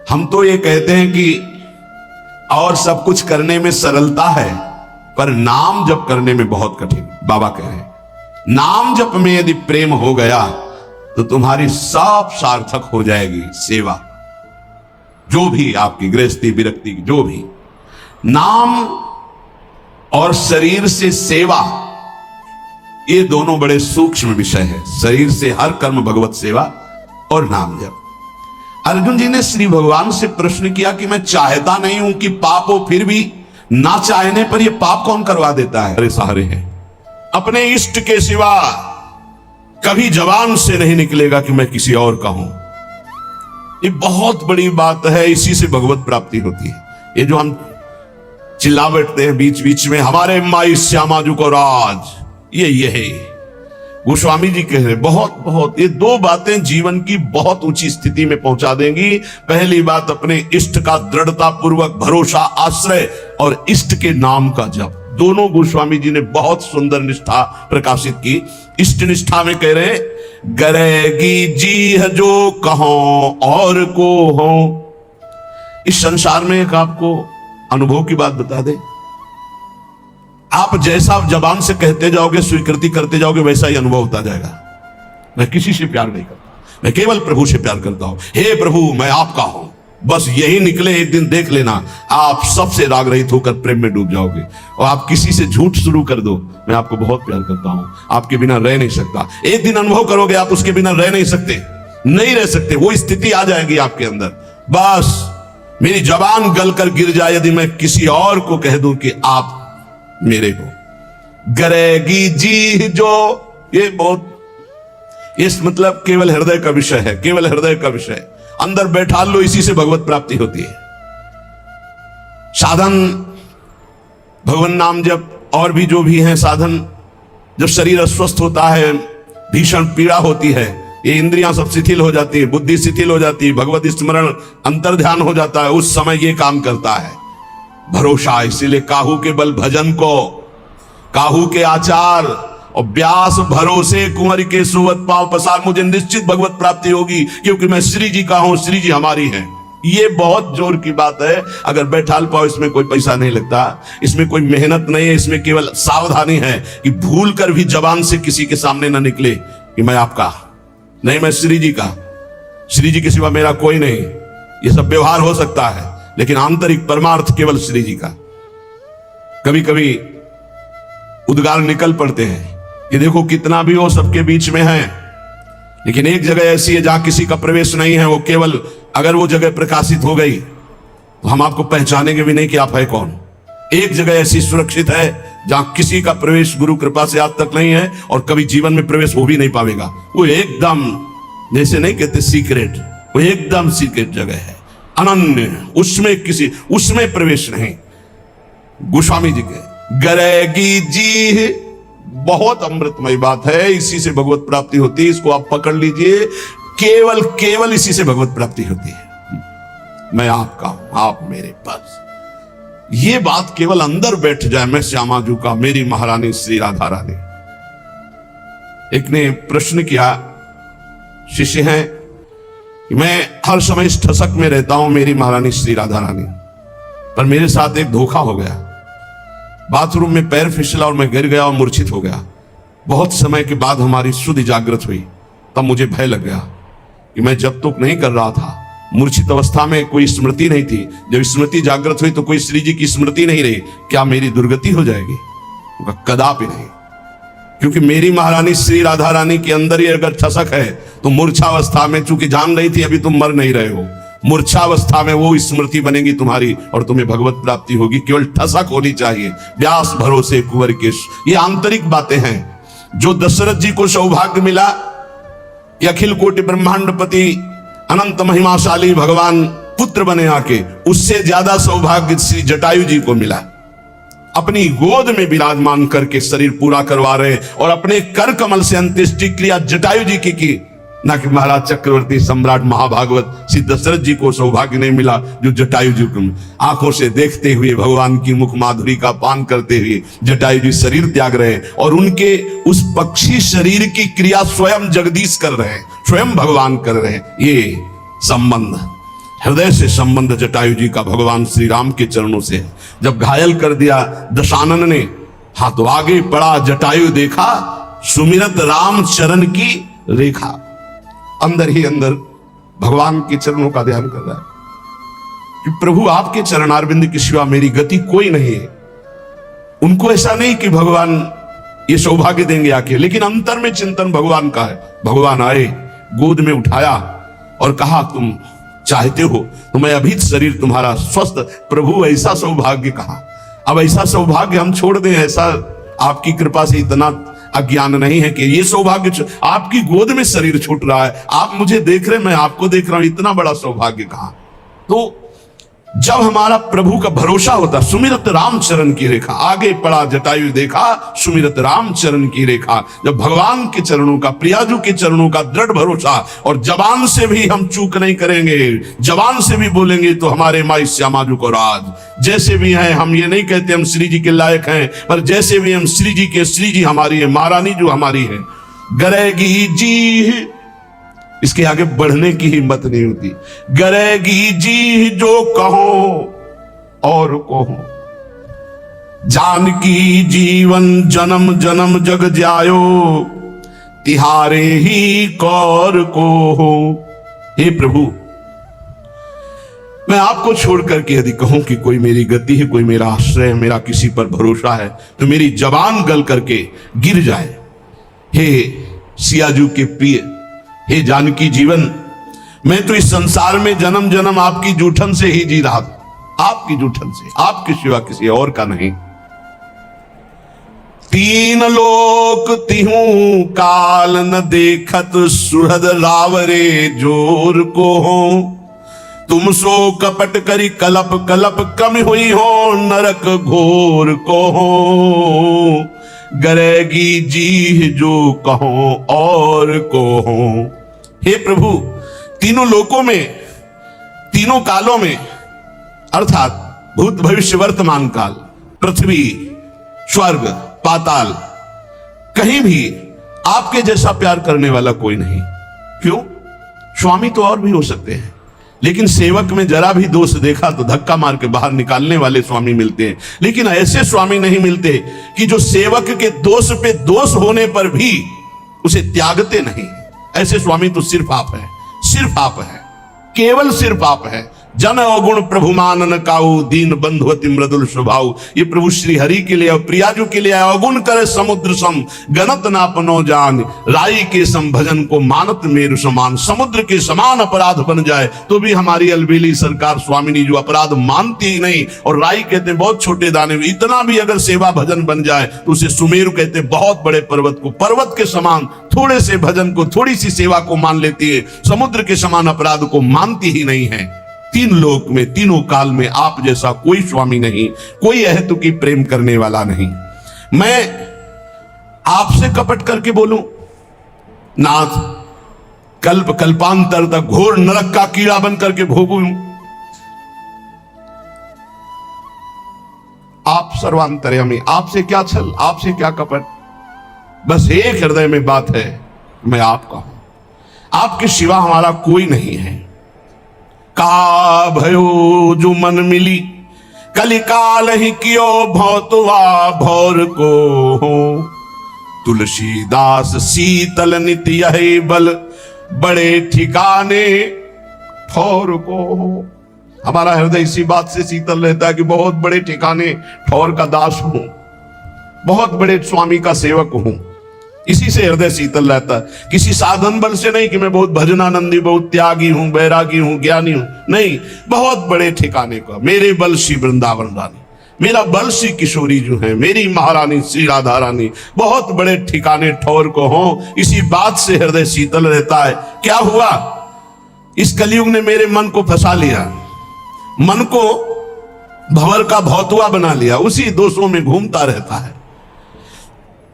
हम तो ये कहते हैं कि और सब कुछ करने में सरलता है पर नाम जप करने में बहुत कठिन। बाबा कह रहे हैं नाम जप में यदि प्रेम हो गया तो तुम्हारी सब सार्थक हो जाएगी सेवा, जो भी आपकी गृहस्थी विरक्ति जो भी। नाम और शरीर से सेवा ये दोनों बड़े सूक्ष्म विषय है। शरीर से हर कर्म भगवत सेवा और नाम जप। अर्जुन जी ने श्री भगवान से प्रश्न किया कि मैं चाहता नहीं हूं कि पाप हो, फिर भी ना चाहने पर ये पाप कौन करवा देता है? अरे सहारे हैं अपने इष्ट के सिवा कभी जबान से नहीं निकलेगा कि मैं किसी और का हूं। ये बहुत बड़ी बात है। इसी से भगवत प्राप्ति होती है। ये जो हम चिल्ला बैठते हैं बीच बीच में हमारे माई श्यामा जी को राज, ये है गोस्वामी जी कह रहे बहुत ये दो बातें जीवन की बहुत ऊंची स्थिति में पहुंचा देंगी। पहली बात अपने इष्ट का दृढ़ता पूर्वक भरोसा आश्रय और इष्ट के नाम का जप। दोनों गोस्वामी जी ने बहुत सुंदर निष्ठा प्रकाशित की। इष्ट निष्ठा में कह रहे गरेगी जी है जो कहो और को हो। इस संसार में एक आपको अनुभव की बात बता दे, आप जैसा जबान से कहते जाओगे स्वीकृति करते जाओगे वैसा ही अनुभव होता जाएगा। मैं किसी से प्यार नहीं करता, मैं केवल प्रभु से प्यार करता हूं। हे प्रभु मैं आपका हूं, बस यही निकले एक दिन देख लेना आप सबसे राग रहित होकर प्रेम में डूब जाओगे। और आप किसी से झूठ शुरू कर दो मैं आपको बहुत प्यार करता हूं, आपके बिना रह नहीं सकता। एक दिन अनुभव करोगे आप उसके बिना रह नहीं सकते, नहीं रह सकते। वो स्थिति आ जाएगी आपके अंदर। बस मेरी जबान गलकर गिर जाए यदि मैं किसी और को कह दूं कि आप मेरे हो। गरेगी जी जो, ये बहुत इस मतलब केवल हृदय का विषय है, केवल हृदय का विषय। अंदर बैठा लो, इसी से भगवत प्राप्ति होती है। साधन भगवान नाम जप और भी जो भी है साधन। जब शरीर अस्वस्थ होता है, भीषण पीड़ा होती है, ये इंद्रियां सब शिथिल हो जाती है, बुद्धि शिथिल हो जाती है, भगवत स्मरण अंतर ध्यान हो जाता है, उस समय ये काम करता है भरोसा। इसीलिए काहू के बल भजन को, काहू के आचार और व्यास भरोसे कुंवर के सुवत पांव पसार, मुझे निश्चित भगवत प्राप्ति होगी क्योंकि मैं श्री जी का हूं, श्री जी हमारी हैं। ये बहुत जोर की बात है। अगर बैठाल पाओ, इसमें कोई पैसा नहीं लगता, इसमें कोई मेहनत नहीं है, इसमें केवल सावधानी है कि भूल कर भी जबान से किसी के सामने ना निकले कि मैं आपका नहीं, मैं श्री जी का, श्री जी के सिवा मेरा कोई नहीं। ये सब व्यवहार हो सकता है लेकिन आंतरिक परमार्थ केवल श्री जी का। कभी कभी उद्गार निकल पड़ते हैं कि देखो कितना भी हो सबके बीच में है, लेकिन एक जगह ऐसी है जहां किसी का प्रवेश नहीं है। वो केवल अगर वो जगह प्रकाशित हो गई तो हम आपको पहचानेंगे भी नहीं कि आप है कौन। एक जगह ऐसी सुरक्षित है जहां किसी का प्रवेश गुरु कृपा से आज तक नहीं है और कभी जीवन में प्रवेश हो भी नहीं पाएगा। वो एकदम जैसे नहीं कहते सीक्रेट, वो एकदम सीक्रेट जगह है, अनन्य, उसमें प्रवेश नहीं। गोस्वामी जी के गरेगी जी बहुत अमृतमय बात है। इसी से भगवत प्राप्ति होती है, इसको आप पकड़ लीजिए। केवल इसी से भगवत प्राप्ति होती है। मैं आपका हूं, आप मेरे पास। ये बात केवल अंदर बैठ जाए, मैं श्यामा जू का, मेरी महारानी श्री राधा रानी। एक ने प्रश्न किया, शिष्य हैं मैं हर समय इस ठसक में रहता हूं मेरी महारानी श्री राधा रानी, पर मेरे साथ एक धोखा हो गया। बाथरूम में पैर फिसला और मैं गिर गया और मूर्छित हो गया। बहुत समय के बाद हमारी शुद्ध जागृत हुई, तब मुझे भय लग गया कि मैं जब तक नहीं कर रहा था, मूर्छित अवस्था में कोई स्मृति नहीं थी, जब स्मृति जागृत हुई तो कोई श्री जी की स्मृति नहीं रही, क्या मेरी दुर्गति हो जाएगी? कदापि नहीं, क्योंकि मेरी महारानी श्री राधा रानी के अंदर ही अगर ठसक है तो मूर्छावस्था में, चूंकि जान रही थी अभी तुम मर नहीं रहे हो, मूर्छावस्था में वो स्मृति बनेगी तुम्हारी और तुम्हें भगवत प्राप्ति होगी। केवल ठसक होनी चाहिए। व्यास भरोसे कुंवर केश, ये आंतरिक बातें हैं। जो दशरथ जी को सौभाग्य मिला कि अखिल कोटि ब्रह्मांडपति अनंत महिमाशाली भगवान पुत्र बने आके, उससे ज्यादा सौभाग्य श्री जटायु जी को मिला। अपनी गोद में विराजमान करके शरीर पूरा करवा रहे और अपने कर कमल से अंत्येष्टि क्रिया जटायु जी की ना कि महाराज चक्रवर्ती सम्राट महाभागवत श्री दशरथ जी को सौभाग्य नहीं मिला जो जटायु जी को। आंखों से देखते हुए भगवान की मुख माधुरी का पान करते हुए जटायु जी शरीर त्याग रहे और उनके उस पक्षी शरीर की क्रिया स्वयं जगदीश कर रहे हैं, स्वयं भगवान कर रहे हैं। ये संबंध, हृदय से संबंध जटायु जी का भगवान श्री राम के चरणों से है। जब घायल कर दिया दशानन ने, हाँ तो आगे पड़ा जटायु देखा, सुमिरत राम चरण की रेखा। अंदर ही अंदर भगवान के चरणों का ध्यान कर रहा है कि प्रभु आपके चरणारविंद के सिवा मेरी गति कोई नहीं है। उनको ऐसा नहीं कि भगवान ये सौभाग्य देंगे आके, लेकिन अंतर में चिंतन भगवान का है। भगवान आए, गोद में उठाया और कहा तुम चाहते हो तो मैं अभी शरीर तुम्हारा स्वस्थ। प्रभु ऐसा सौभाग्य कहा। अब ऐसा सौभाग्य हम छोड़ दें, ऐसा आपकी कृपा से इतना अज्ञान नहीं है कि ये सौभाग्य आपकी गोद में शरीर छूट रहा है, आप मुझे देख रहे, मैं आपको देख रहा हूं, इतना बड़ा सौभाग्य कहां। तो जब हमारा प्रभु का भरोसा होता, सुमिरत राम चरण की रेखा, आगे पड़ा जटायु देखा सुमिरत राम चरण की रेखा। जब भगवान के चरणों का, प्रियाजू के चरणों का दृढ़ भरोसा, और जबान से भी हम चूक नहीं करेंगे, जबान से भी बोलेंगे तो हमारे माई श्यामाजू को राज। जैसे भी हैं, हम ये नहीं कहते हम श्री जी के लायक हैं, पर जैसे भी हम श्री जी के, श्री जी हमारी है, महारानी जो हमारी है। गरेगी जी, इसके आगे बढ़ने की हिम्मत नहीं होती। गरेगी जी जो कहो और कहो, जानकी जीवन जन्म जन्म जग जायो, तिहारे ही कौर को हो। हे प्रभु, मैं आपको छोड़ करके यदि कहूं कि कोई मेरी गति है, कोई मेरा आश्रय है, मेरा किसी पर भरोसा है, तो मेरी जबान गल करके गिर जाए। हे सियाजू के प्रिय, हे जानकी जीवन, मैं तो इस संसार में जन्म जन्म आपकी जूठन से ही जी रहा था, आपकी जूठन से, आपके सिवा किसी और का नहीं। तीन लोक तिहूं काल न देखत, सुहृद रावरे जोर को हो। तुम सो कपट करी कलप कलप, कम हुई हो नरक घोर को हो। गरेगी जी जो कहो और को हो। हे प्रभु, तीनों लोकों में, तीनों कालों में, अर्थात भूत भविष्य वर्तमान काल, पृथ्वी, स्वर्ग, पाताल, कहीं भी आपके जैसा प्यार करने वाला कोई नहीं। क्यों? स्वामी तो और भी हो सकते हैं, लेकिन सेवक में जरा भी दोष देखा तो धक्का मार के बाहर निकालने वाले स्वामी मिलते हैं। लेकिन ऐसे स्वामी नहीं मिलते कि जो सेवक के दोष पे दोष होने पर भी उसे त्यागते नहीं। ऐसे स्वामी तो सिर्फ आप हैं, सिर्फ आप हैं, केवल सिर्फ आप हैं। जन अवगुण प्रभु मानन काऊ, दीन बंधुवती मृदुल स्वभाव। ये प्रभु श्री हरि के लिए और प्रियाजू के लिए अवगुण करे समुद्र सम, गणत ना अपनो जान। राई के सम भजन को मानत मेरु समान। समुद्र के समान अपराध बन जाए तो भी हमारी अलबेली सरकार स्वामिनी जो अपराध मानती ही नहीं, और राई कहते हैं बहुत छोटे दाने, इतना भी अगर सेवा भजन बन जाए तो उसे सुमेरु कहते हैं, बहुत बड़े पर्वत को। पर्वत के समान थोड़े से भजन को, थोड़ी सी सेवा को मान लेती है, समुद्र के समान अपराध को मानती ही नहीं है। तीन लोक में, तीनों काल में आप जैसा कोई स्वामी नहीं, कोई अहेतुकी प्रेम करने वाला नहीं। मैं आपसे कपट करके बोलूं, नाथ, कल्प कल्पांतर तक घोर नरक का कीड़ा बन करके भोगूं। आप सर्वांतर्यामी, आपसे क्या छल, आपसे क्या कपट। बस एक हृदय में बात है, मैं आपका हूं। आपके सिवा हमारा कोई नहीं है। का भयो जो मन मिली कलिकाल ही कियो भौतवा भौर को हो। तुलसीदास शीतल नित्य यही बल बड़े ठिकाने ठौर को हो। हमारा हृदय इसी बात से शीतल रहता है कि बहुत बड़े ठिकाने ठौर का दास हूं, बहुत बड़े स्वामी का सेवक हूं। इसी से हृदय शीतल रहता है, किसी साधन बल से नहीं कि मैं बहुत भजनानंदी, बहुत त्यागी हूं, बैरागी हूं, ज्ञानी हूं, नहीं, बहुत बड़े ठिकाने का। मेरे बल श्री वृंदावन रानी, मेरा बल श्री किशोरी जो है, मेरी महारानी श्री राधा रानी, बहुत बड़े ठिकाने ठौर को हो। इसी बात से हृदय शीतल रहता है। क्या हुआ, इस कलयुग ने मेरे मन को फंसा लिया, मन को भंवर का भौतुआ बना लिया, उसी दोषों में घूमता रहता है।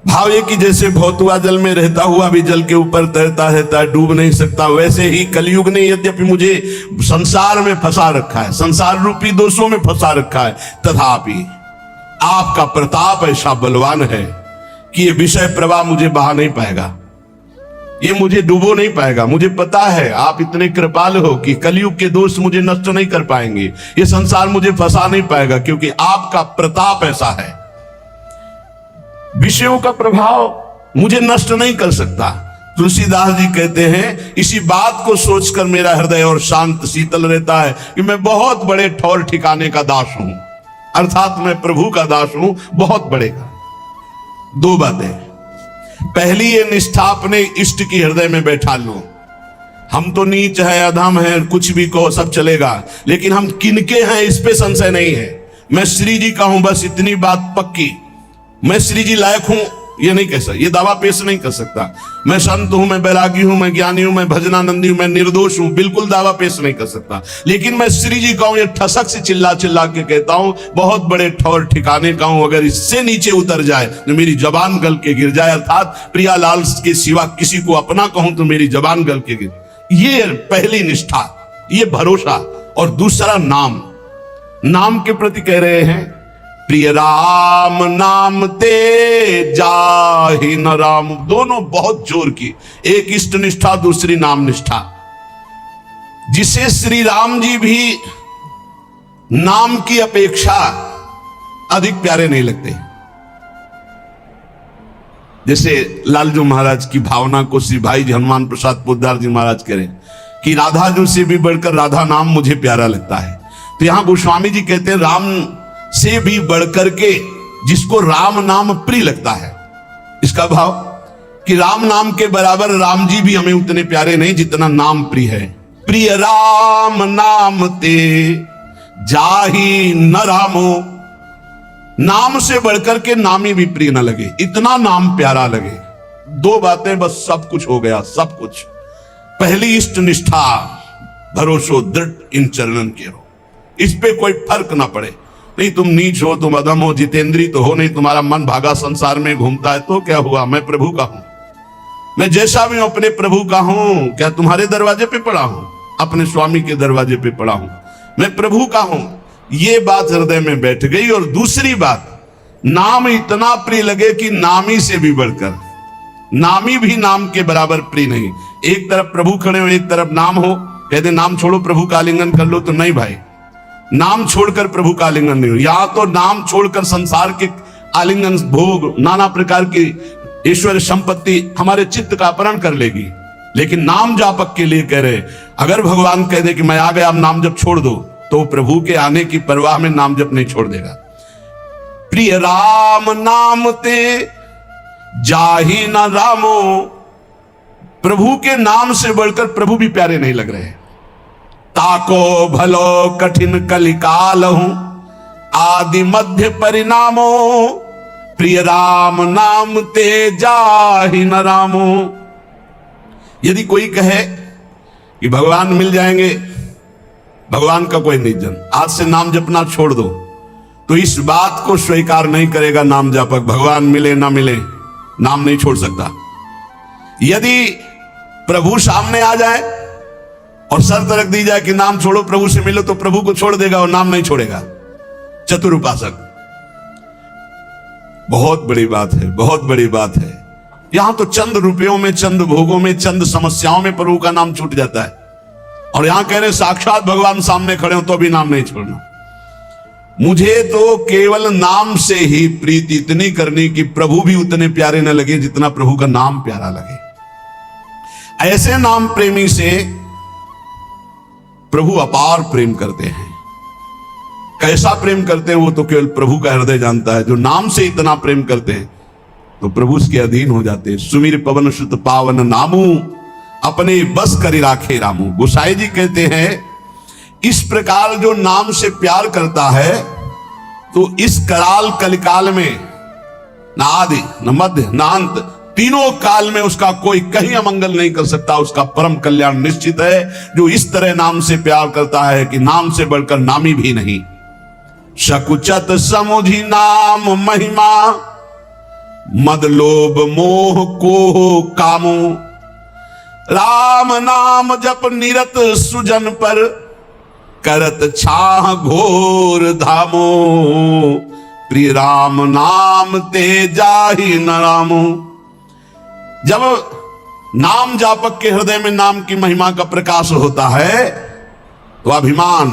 भाव ये कि जैसे भौतुआ जल में रहता हुआ भी जल के ऊपर तैरता रहता है, डूब नहीं सकता, वैसे ही कलयुग ने यद्यपि मुझे संसार में फंसा रखा है, संसार रूपी दोषों में फंसा रखा है, तथापि आपका प्रताप ऐसा बलवान है कि ये विषय प्रवाह मुझे बहा नहीं पाएगा, ये मुझे डूबो नहीं पाएगा। मुझे पता है आप इतने कृपाल हो कि कलयुग के दोष मुझे नष्ट नहीं कर पाएंगे, ये संसार मुझे फंसा नहीं पाएगा, क्योंकि आपका प्रताप ऐसा है, विषयों का प्रभाव मुझे नष्ट नहीं कर सकता। तुलसीदास जी कहते हैं, इसी बात को सोचकर मेरा हृदय और शांत शीतल रहता है कि मैं बहुत बड़े ठौर ठिकाने का दास हूं, अर्थात मैं प्रभु का दास हूं, बहुत बड़े का। दो बातें, पहली ये निष्ठा अपने इष्ट की हृदय में बैठा लो। हम तो नीच है, अधम है, कुछ भी कहो सब चलेगा, लेकिन हम किनके हैं इस पे संशय नहीं है। मैं श्री जी का हूं, बस इतनी बात पक्की। मैं श्री जी लायक हूं ये नहीं कह सकता, ये दावा पेश नहीं कर सकता। मैं संत हूं, मैं बैरागी हूं, मैं ज्ञानी हूं, मैं भजनानंदी हूं, मैं निर्दोष हूं, बिल्कुल दावा पेश नहीं कर सकता। लेकिन मैं श्री जी का हूं, ये ठसक से चिल्ला चिल्ला के कहता हूं, बहुत बड़े ठौर ठिकाने का हूं। अगर इससे नीचे उतर जाए तो मेरी जबान गल के गिर जाए, अर्थात प्रियालाल के सिवा किसी को अपना कहूं तो मेरी जबान गल के गिर। ये पहली निष्ठा, ये भरोसा। और दूसरा नाम, नाम के प्रति कह रहे हैं, प्रिय राम नाम ते जाहि न राम। दोनों बहुत जोर की, एक इष्ट निष्ठा, दूसरी नाम निष्ठा, जिसे श्री राम जी भी नाम की अपेक्षा अधिक प्यारे नहीं लगते। जैसे लालजू महाराज की भावना को श्री भाई जी हनुमान प्रसाद पोद्दार जी महाराज कह रहे कि राधा जी से भी बढ़कर राधा नाम मुझे प्यारा लगता है। तो यहां गोस्वामी जी कहते हैं, राम से भी बढ़कर के जिसको राम नाम प्रिय लगता है। इसका भाव कि राम नाम के बराबर राम जी भी हमें उतने प्यारे नहीं जितना नाम प्रिय है। प्रिय राम नाम ते जाहि न रामो, नाम से बढ़कर के नामी भी प्रिय न लगे, इतना नाम प्यारा लगे। दो बातें बस सब कुछ हो गया, सब कुछ। पहली इष्ट निष्ठा, भरोसो दृढ़ इन चरणन के हो, इस पे कोई फर्क ना पड़े। नहीं तुम नीच हो, तुम अधम हो, जितेंद्री तो हो नहीं, तुम्हारा मन भागा संसार में घूमता है, तो क्या हुआ, मैं प्रभु का हूं, मैं जैसा भी हूं अपने प्रभु का हूं। क्या तुम्हारे दरवाजे पे पड़ा हूं, अपने स्वामी के दरवाजे पे पड़ा हूं, मैं प्रभु का हूं। ये बात हृदय में बैठ गई। और दूसरी बात, नाम इतना प्रिय लगे कि नामी से भी बढ़कर, नामी भी नाम के बराबर प्रिय नहीं। एक तरफ प्रभु खड़े हो, एक तरफ नाम हो, कहते नाम छोड़ो प्रभु का आलिंगन कर लो, तो नहीं भाई, नाम छोड़कर प्रभु का आलिंगन नहीं हो। यहां तो नाम छोड़कर संसार के आलिंगन, भोग, नाना प्रकार की ईश्वर संपत्ति हमारे चित्त का अपहरण कर लेगी। लेकिन नाम जापक के लिए कह रहे, अगर भगवान कह दे कि मैं आ गया, अब नाम जप छोड़ दो, तो प्रभु के आने की परवाह में नाम जप नहीं छोड़ देगा। प्रिय राम नाम ते जाहि न रामो, प्रभु के नाम से बढ़कर प्रभु भी प्यारे नहीं लग रहे। ताको भलो कठिन कलिकाल हूं, आदि मध्य परिणामो, प्रिय राम नाम ते जाहि न रामो। यदि कोई कहे कि भगवान मिल जाएंगे, भगवान का कोई नहीं जन, आज से नाम जपना छोड़ दो, तो इस बात को स्वीकार नहीं करेगा नाम जापक। भगवान मिले ना मिले, नाम नहीं छोड़ सकता। यदि प्रभु सामने आ जाए और शर्त रख दी जाए कि नाम छोड़ो प्रभु से मिलो, तो प्रभु को छोड़ देगा और नाम नहीं छोड़ेगा। चतुर उपासक, बहुत बड़ी बात है, बहुत बड़ी बात है। यहां तो चंद रुपयों में, चंद भोगों में, चंद समस्याओं में प्रभु का नाम छूट जाता है, और यहां कह रहे साक्षात भगवान सामने खड़े हो तो भी नाम नहीं छोड़ना। मुझे तो केवल नाम से ही प्रीति इतनी करनी कि प्रभु भी उतने प्यारे न लगे जितना प्रभु का नाम प्यारा लगे। ऐसे नाम प्रेमी से प्रभु अपार प्रेम करते हैं। कैसा प्रेम करते हैं वो तो केवल प्रभु का हृदय जानता है। जो नाम से इतना प्रेम करते हैं तो प्रभु उसके अधीन हो जाते हैं। सुमिर पवन सुत पावन नामू, अपने बस करी राखे रामू। गोसाई जी कहते हैं इस प्रकार जो नाम से प्यार करता है तो इस कराल कलिकाल में न आदि न मध्य न अंत, तीनों काल में उसका कोई कहीं अमंगल नहीं कर सकता। उसका परम कल्याण निश्चित है। जो इस तरह नाम से प्यार करता है कि नाम से बढ़कर नामी भी नहीं। शकुचत समुझी नाम महिमा, मद लोभ मोह को कामो। राम नाम जप निरत सुजन पर, करत छाह घोर धामो। प्रिय राम नाम ते जाहि न रामो। जब नाम जापक के हृदय में नाम की महिमा का प्रकाश होता है तो अभिमान,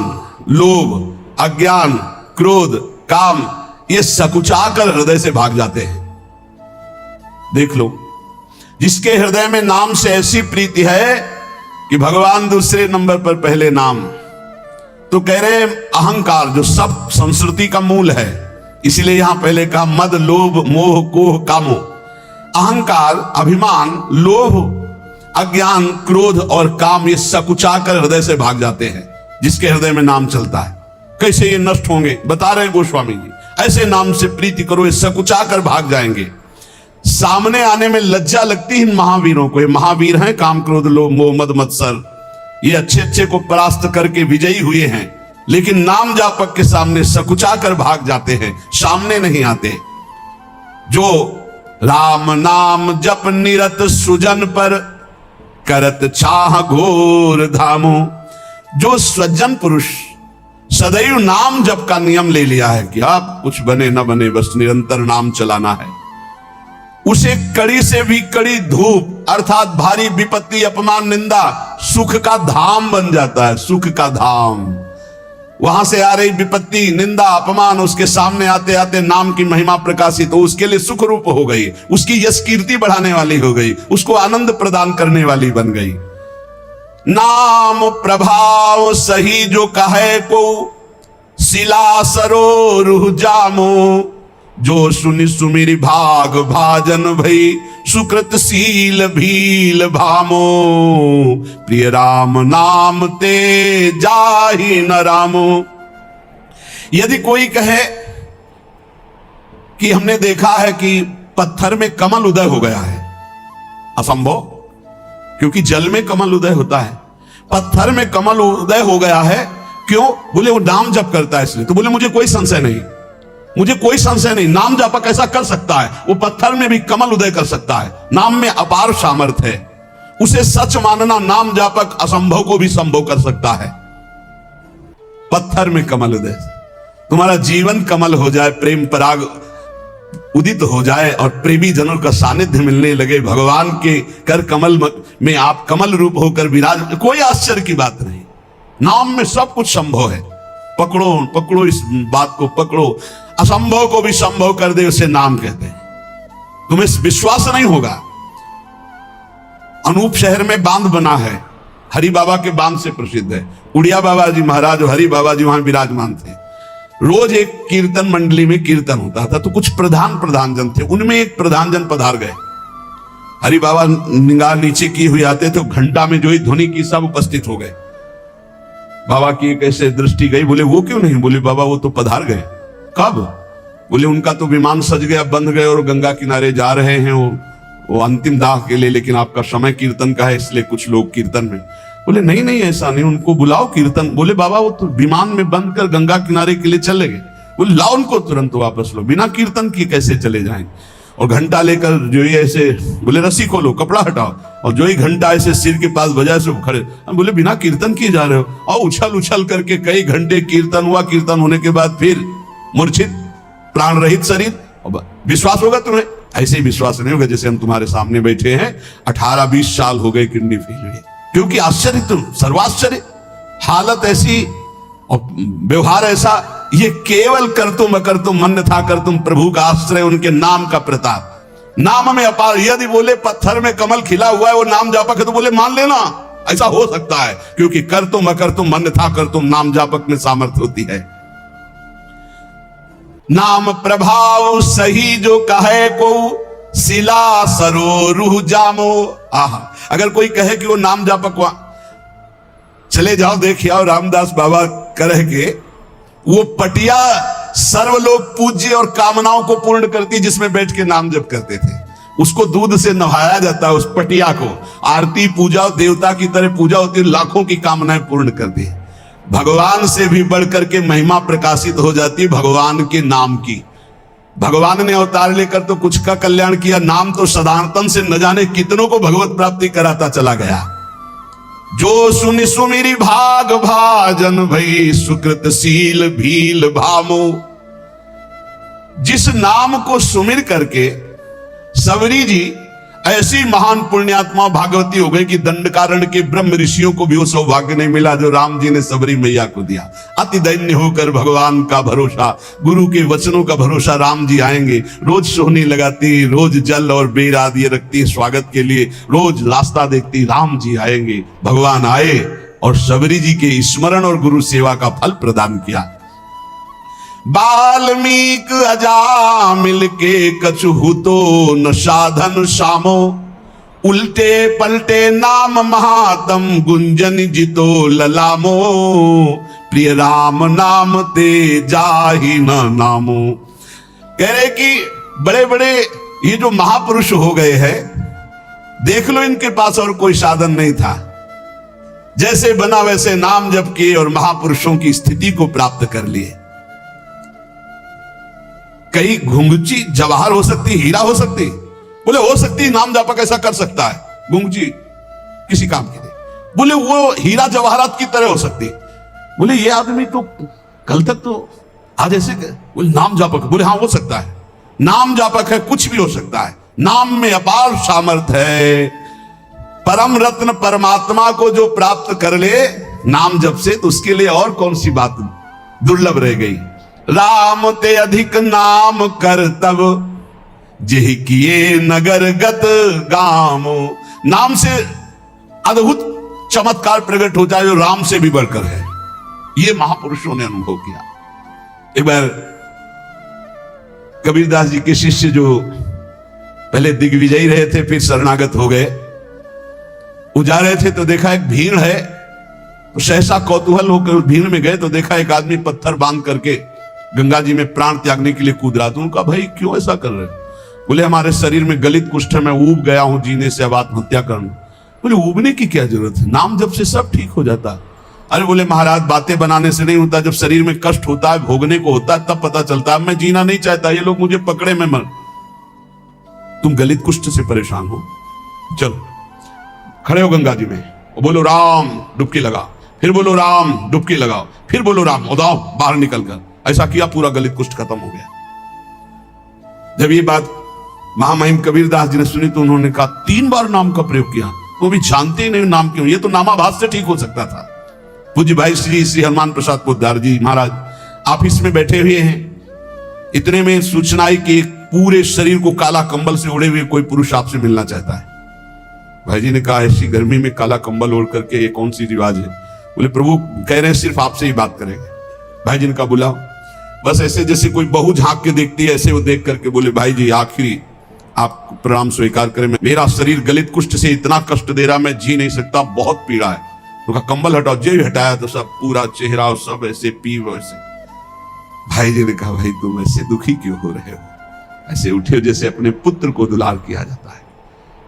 लोभ, अज्ञान, क्रोध, काम ये सकुचाकर हृदय से भाग जाते हैं। देख लो, जिसके हृदय में नाम से ऐसी प्रीति है कि भगवान दूसरे नंबर पर, पहले नाम। तो कह रहे अहंकार जो सब संस्कृति का मूल है, इसलिए यहां पहले कहा मद लोभ मोह कोह कामो। अहंकार, अभिमान, लोभ, अज्ञान, क्रोध और काम ये सकुचाकर हृदय से भाग जाते हैं जिसके हृदय में नाम चलता है। कैसे ये नष्ट होंगे बता रहे हैं गोस्वामी जी। ऐसे नाम से प्रीति करो, ये सकुचाकर भाग जाएंगे। सामने आने में लज्जा लगती है महावीरों को। ये महावीर हैं, काम क्रोध लोभ मोह मद मत्सर, ये अच्छे अच्छे को परास्त करके विजयी हुए हैं, लेकिन नाम जापक के सामने सकुचाकर भाग जाते हैं, सामने नहीं आते। जो राम नाम जप निरत सुजन पर, करत छाह घोर धामो। जो सज्जन पुरुष सदैव नाम जप का नियम ले लिया है कि आप कुछ बने न बने बस निरंतर नाम चलाना है, उसे कड़ी से भी कड़ी धूप अर्थात भारी विपत्ति, अपमान, निंदा सुख का धाम बन जाता है। सुख का धाम, वहां से आ रही विपत्ति, निंदा, अपमान उसके सामने आते आते नाम की महिमा प्रकाशित हो उसके लिए सुख रूप हो गई, उसकी यश कीर्ति बढ़ाने वाली हो गई, उसको आनंद प्रदान करने वाली बन गई। नाम प्रभाव सही जो कहे को, शिला सरो रूह जामो। जो सुनि सुमिरि भाग भाजन भई, सुकृत शील भील भामो। प्रिय राम नाम ते जाहि न रामो। यदि कोई कहे कि हमने देखा है कि पत्थर में कमल उदय हो गया है, असंभव, क्योंकि जल में कमल उदय होता है। पत्थर में कमल उदय हो गया है, क्यों? बोले वो नाम जप करता है इसलिए। तो बोले मुझे कोई संशय नहीं, मुझे कोई संशय नहीं, नाम जापक ऐसा कर सकता है। वो पत्थर में भी कमल उदय कर सकता है। नाम में अपार सामर्थ्य है। उसे सच मानना, नाम जापक असंभव को भी संभव कर सकता है। पत्थर में कमल उदय, तुम्हारा जीवन कमल हो जाए, प्रेम पराग उदित हो जाए और प्रेमी जनों का सानिध्य मिलने लगे, भगवान के कर कमल में आप कमल रूप होकर विराज, कोई आश्चर्य की बात नहीं। नाम में सब कुछ संभव है। पकड़ो पकड़ो, इस बात को पकड़ो। असंभव को भी संभव कर दे उसे नाम कहते हैं। तुम्हें विश्वास नहीं होगा। अनूप शहर में बांध बना है, हरि बाबा के बांध से प्रसिद्ध है। उड़िया बाबा जी महाराज और हरि बाबा जी वहां विराजमान थे। रोज एक कीर्तन मंडली में कीर्तन होता था, तो कुछ प्रधान जन थे, उनमें एक प्रधान जन पधार गए। हरि बाबा निगाह नीचे की हुई आते तो घंटा में जो ही ध्वनि की सब उपस्थित हो गए। बाबा की कैसे दृष्टि गई, बोले वो क्यों नहीं? बोले बाबा वो तो पधार गए। कब? बोले उनका तो विमान सज गया, बंध गए और गंगा किनारे जा रहे हैं वो अंतिम दाह के लिए, लेकिन आपका समय कीर्तन का है इसलिए कुछ लोग कीर्तन में। बोले नहीं नहीं ऐसा नहीं, उनको बुलाओ कीर्तन। बोले बाबा वो तो विमान में बंद कर गंगा किनारे के लिए चले गए। बोले लाओ उनको तुरंत वापस लो, बिना कीर्तन की कैसे चले जाएंगे? और घंटा लेकर जो ही ऐसे, बोले रस्सी खोलो, कपड़ा हटाओ, और जो ही घंटा ऐसे सिर के पास बजाय से खड़े। बोले बिना कीर्तन किए जा रहे हो? और उछल उछल करके कई घंटे कीर्तन हुआ। कीर्तन होने के बाद फिर मूर्छित प्राण रहित शरीर। विश्वास होगा तुम्हें? ऐसे ही विश्वास नहीं होगा जैसे हम तुम्हारे सामने बैठे हैं, 18-20 साल हो गए किडनी फेल हुए। क्योंकि आश्चर्य तुम सर्वाश्चर्य, हालत ऐसी और व्यवहार ऐसा, ये केवल कर तुम अकर तुम अन्यथा कर तुम प्रभु का आश्रय, उनके नाम का प्रताप, नाम में अपार। यदि बोले पत्थर में कमल खिला हुआ है वो नाम जापक है तो बोले मान लेना, ऐसा हो सकता है। क्योंकि कर तुम अकर तुम अन्यथा कर तुम नाम जापक में सामर्थ्य होती है। नाम प्रभाव सही जो कहे को सिला सरो रूह जामो। आहा, अगर कोई कहे कि वो नाम जापक वहां चले जाओ देखिए आओ, रामदास बाबा कह के वो पटिया सर्वलोक पूज्य और कामनाओं को पूर्ण करती जिसमें बैठ के नाम जप करते थे, उसको दूध से नहाया जाता, उस पटिया को आरती पूजा देवता की तरह पूजा होती, लाखों की कामनाएं पूर्ण करती। भगवान से भी बढ़कर के महिमा प्रकाशित हो जाती भगवान के नाम की। भगवान ने अवतार लेकर तो कुछ का कल्याण किया, नाम तो सदानतन से न जाने कितनों को भगवत प्राप्ति कराता चला गया। जो सुनि सुमिरी भाग भाजन भई सुकृत सील भील भामो। जिस नाम को सुमिर करके सबरी जी ऐसी महान पुण्यात्मा भागवती हो गई कि दंडकारण्य के ब्रह्म ऋषियों को भी वो सौभाग्य नहीं मिला जो राम जी ने सबरी मैया को दिया। अति दैन्य होकर भगवान का भरोसा, गुरु के वचनों का भरोसा, राम जी आएंगे, रोज सोहनी लगाती, रोज जल और बेर आदि रखती स्वागत के लिए, रोज रास्ता देखती, राम जी आएंगे। भगवान आए और सबरी जी के स्मरण और गुरु सेवा का फल प्रदान किया। बाल्मीक अजामिल के कछु तो न साधन सामो। उल्टे पलटे नाम महातम गुंजन जितो ललामो। प्रिय राम नाम ते जाहि न नामो। कह रहे कि बड़े बड़े ये जो महापुरुष हो गए हैं, देख लो इनके पास और कोई साधन नहीं था, जैसे बना वैसे नाम जप किए और महापुरुषों की स्थिति को प्राप्त कर लिए। कई घुंघची जवाहर हो सकती, हीरा हो सकती, बोले हो सकती नाम जापक ऐसा कर सकता है घुंघची किसी काम के लिए, बोले वो हीरा जवाहरात की तरह हो सकती, बोले ये आदमी तो कल तक तो आज ऐसे, बोले नाम जापक, बोले हाँ हो सकता है, नाम जापक है, कुछ भी हो सकता है, नाम में अपार सामर्थ्य है। परम रत्न परमात्मा को जो प्राप्त कर ले नाम जप से, तो उसके लिए और कौन सी बात दुर्लभ रह गई। राम ते अधिक नाम कर तब जेहि किए नगर गत गामो। नाम से अद्भुत चमत्कार प्रकट होता है जो राम से भी बढ़कर है, ये महापुरुषों ने अनुभव किया। एक बार कबीरदास जी के शिष्य जो पहले दिग्विजयी रहे थे फिर शरणागत हो गए, वो जा रहे थे तो देखा एक भीड़ है, तो सहसा कौतूहल होकर भीड़ में गए तो देखा एक आदमी पत्थर बांध करके गंगा जी में प्राण त्यागने के लिए कूद रहा था। उनका भाई क्यों ऐसा कर रहे? बोले हमारे शरीर में गलित कुष्ठ है, मैं ऊब गया हूं जीने से, अब आत्महत्या करना। बोले ऊबने की क्या जरूरत है, नाम जब से सब ठीक हो जाता। अरे बोले महाराज बातें बनाने से नहीं होता, जब शरीर में कष्ट होता है भोगने को होता है तब पता चलता है। मैं जीना नहीं चाहता, ये लोग मुझे पकड़े मैं मर। तुम गलित कुष्ठ से परेशान हो, चलो खड़े हो गंगा जी में, बोलो राम डुबकी लगाओ, फिर बोलो राम डुबकी लगाओ, फिर बोलो राम उदाओ बाहर निकल कर। ऐसा किया, पूरा गलित कुष्ठ खत्म हो गया। जब ये बात महामहिम कबीरदास जी ने सुनी तो उन्होंने कहा 3 बार नाम का प्रयोग किया, वो भी जानते ही नहीं नाम क्यों, ये तो नामाभास से ठीक हो सकता था। पूज्य भाई श्री हनुमान प्रसाद पोद्दार जी महाराज ऑफिस में बैठे हुए हैं, इतने में सूचना आई कि पूरे शरीर को काला कंबल से ओढ़े हुए कोई पुरुष आपसे मिलना चाहता है। भाई जी ने कहा ऐसी गर्मी में काला कंबल ओढ़ करके ये कौन सी रिवाज है? बोले प्रभु कह रहे हैं सिर्फ आपसे ही बात करेंगे। भाई जी ने कहा बुलाओ। बस ऐसे जैसे कोई बहू झांक के देखती है ऐसे वो देख करके बोले भाई जी आखिरी आप प्रणाम स्वीकार करें, मेरा शरीर गलित कुष्ठ से इतना कष्ट दे रहा मैं जी नहीं सकता, बहुत पीड़ा है। तो कहा कंबल हटाओ, जो हटाया तो सब पूरा चेहरा और सब ऐसे पीव ऐसे। भाई जी ने कहा भाई तुम ऐसे दुखी क्यों हो रहे हो? ऐसे उठे जैसे अपने पुत्र को दुलार किया जाता है।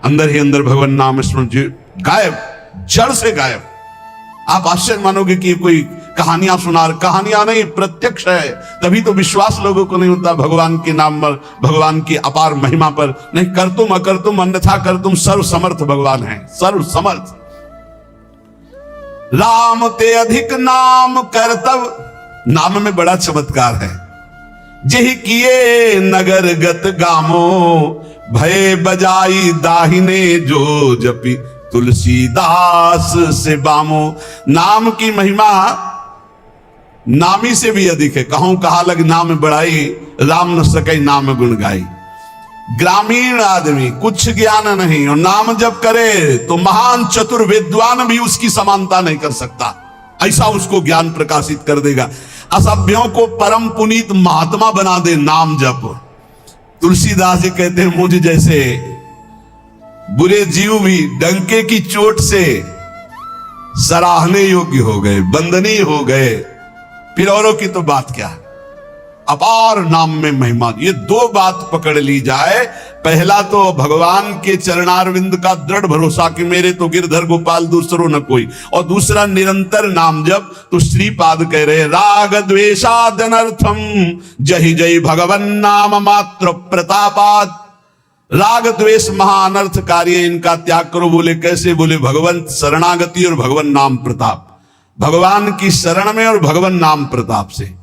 अंदर ही अंदर भगवान नाम स्मरण गायब, जड़ से गायब। आप आश्चर्य मानोगे कि कोई कहानियां सुना, कहानियां नहीं प्रत्यक्ष है। तभी तो विश्वास लोगों को नहीं होता भगवान के नाम पर, भगवान की अपार महिमा पर। नहीं कर तुम अकर तुम अन्यथा कर तुम, सर्व समर्थ भगवान है, सर्व समर्थ। राम ते अधिक नाम करतब, नाम में बड़ा चमत्कार है। जेहि किए नगर गत गामो, भय बजाई दाहिने जो जपी तुलसीदास से बामो। नाम की महिमा नामी से भी अधिक है। कहूं कहा लग नाम बढ़ाई, राम न सके नाम गुण गाई। ग्रामीण आदमी कुछ ज्ञान नहीं और नाम जप करे तो महान चतुर विद्वान भी उसकी समानता नहीं कर सकता, ऐसा उसको ज्ञान प्रकाशित कर देगा। असभ्यों को परम पुनीत महात्मा बना दे नाम जप। तुलसीदास जी कहते हैं मुझ जैसे बुरे जीव भी डंके की चोट से सराहने योग्य हो गए, वंदनीय हो गए, फिर औरों की तो बात क्या है। अपार नाम में महिमा, ये दो बात पकड़ ली जाए। पहला तो भगवान के चरणारविंद का दृढ़ भरोसा कि मेरे तो गिरधर गोपाल दूसरो न कोई, और दूसरा निरंतर नाम जप। तो श्रीपाद कह रहे राग द्वेषादनर्थम जहि जय भगवन नाम मात्र प्रतापाद। राग द्वेष महाअनर्थ कार्य, इनका त्याग करो। बोले कैसे? बोले भगवंत शरणागति और भगवन नाम प्रताप, भगवान की शरण में और भगवन नाम प्रताप से।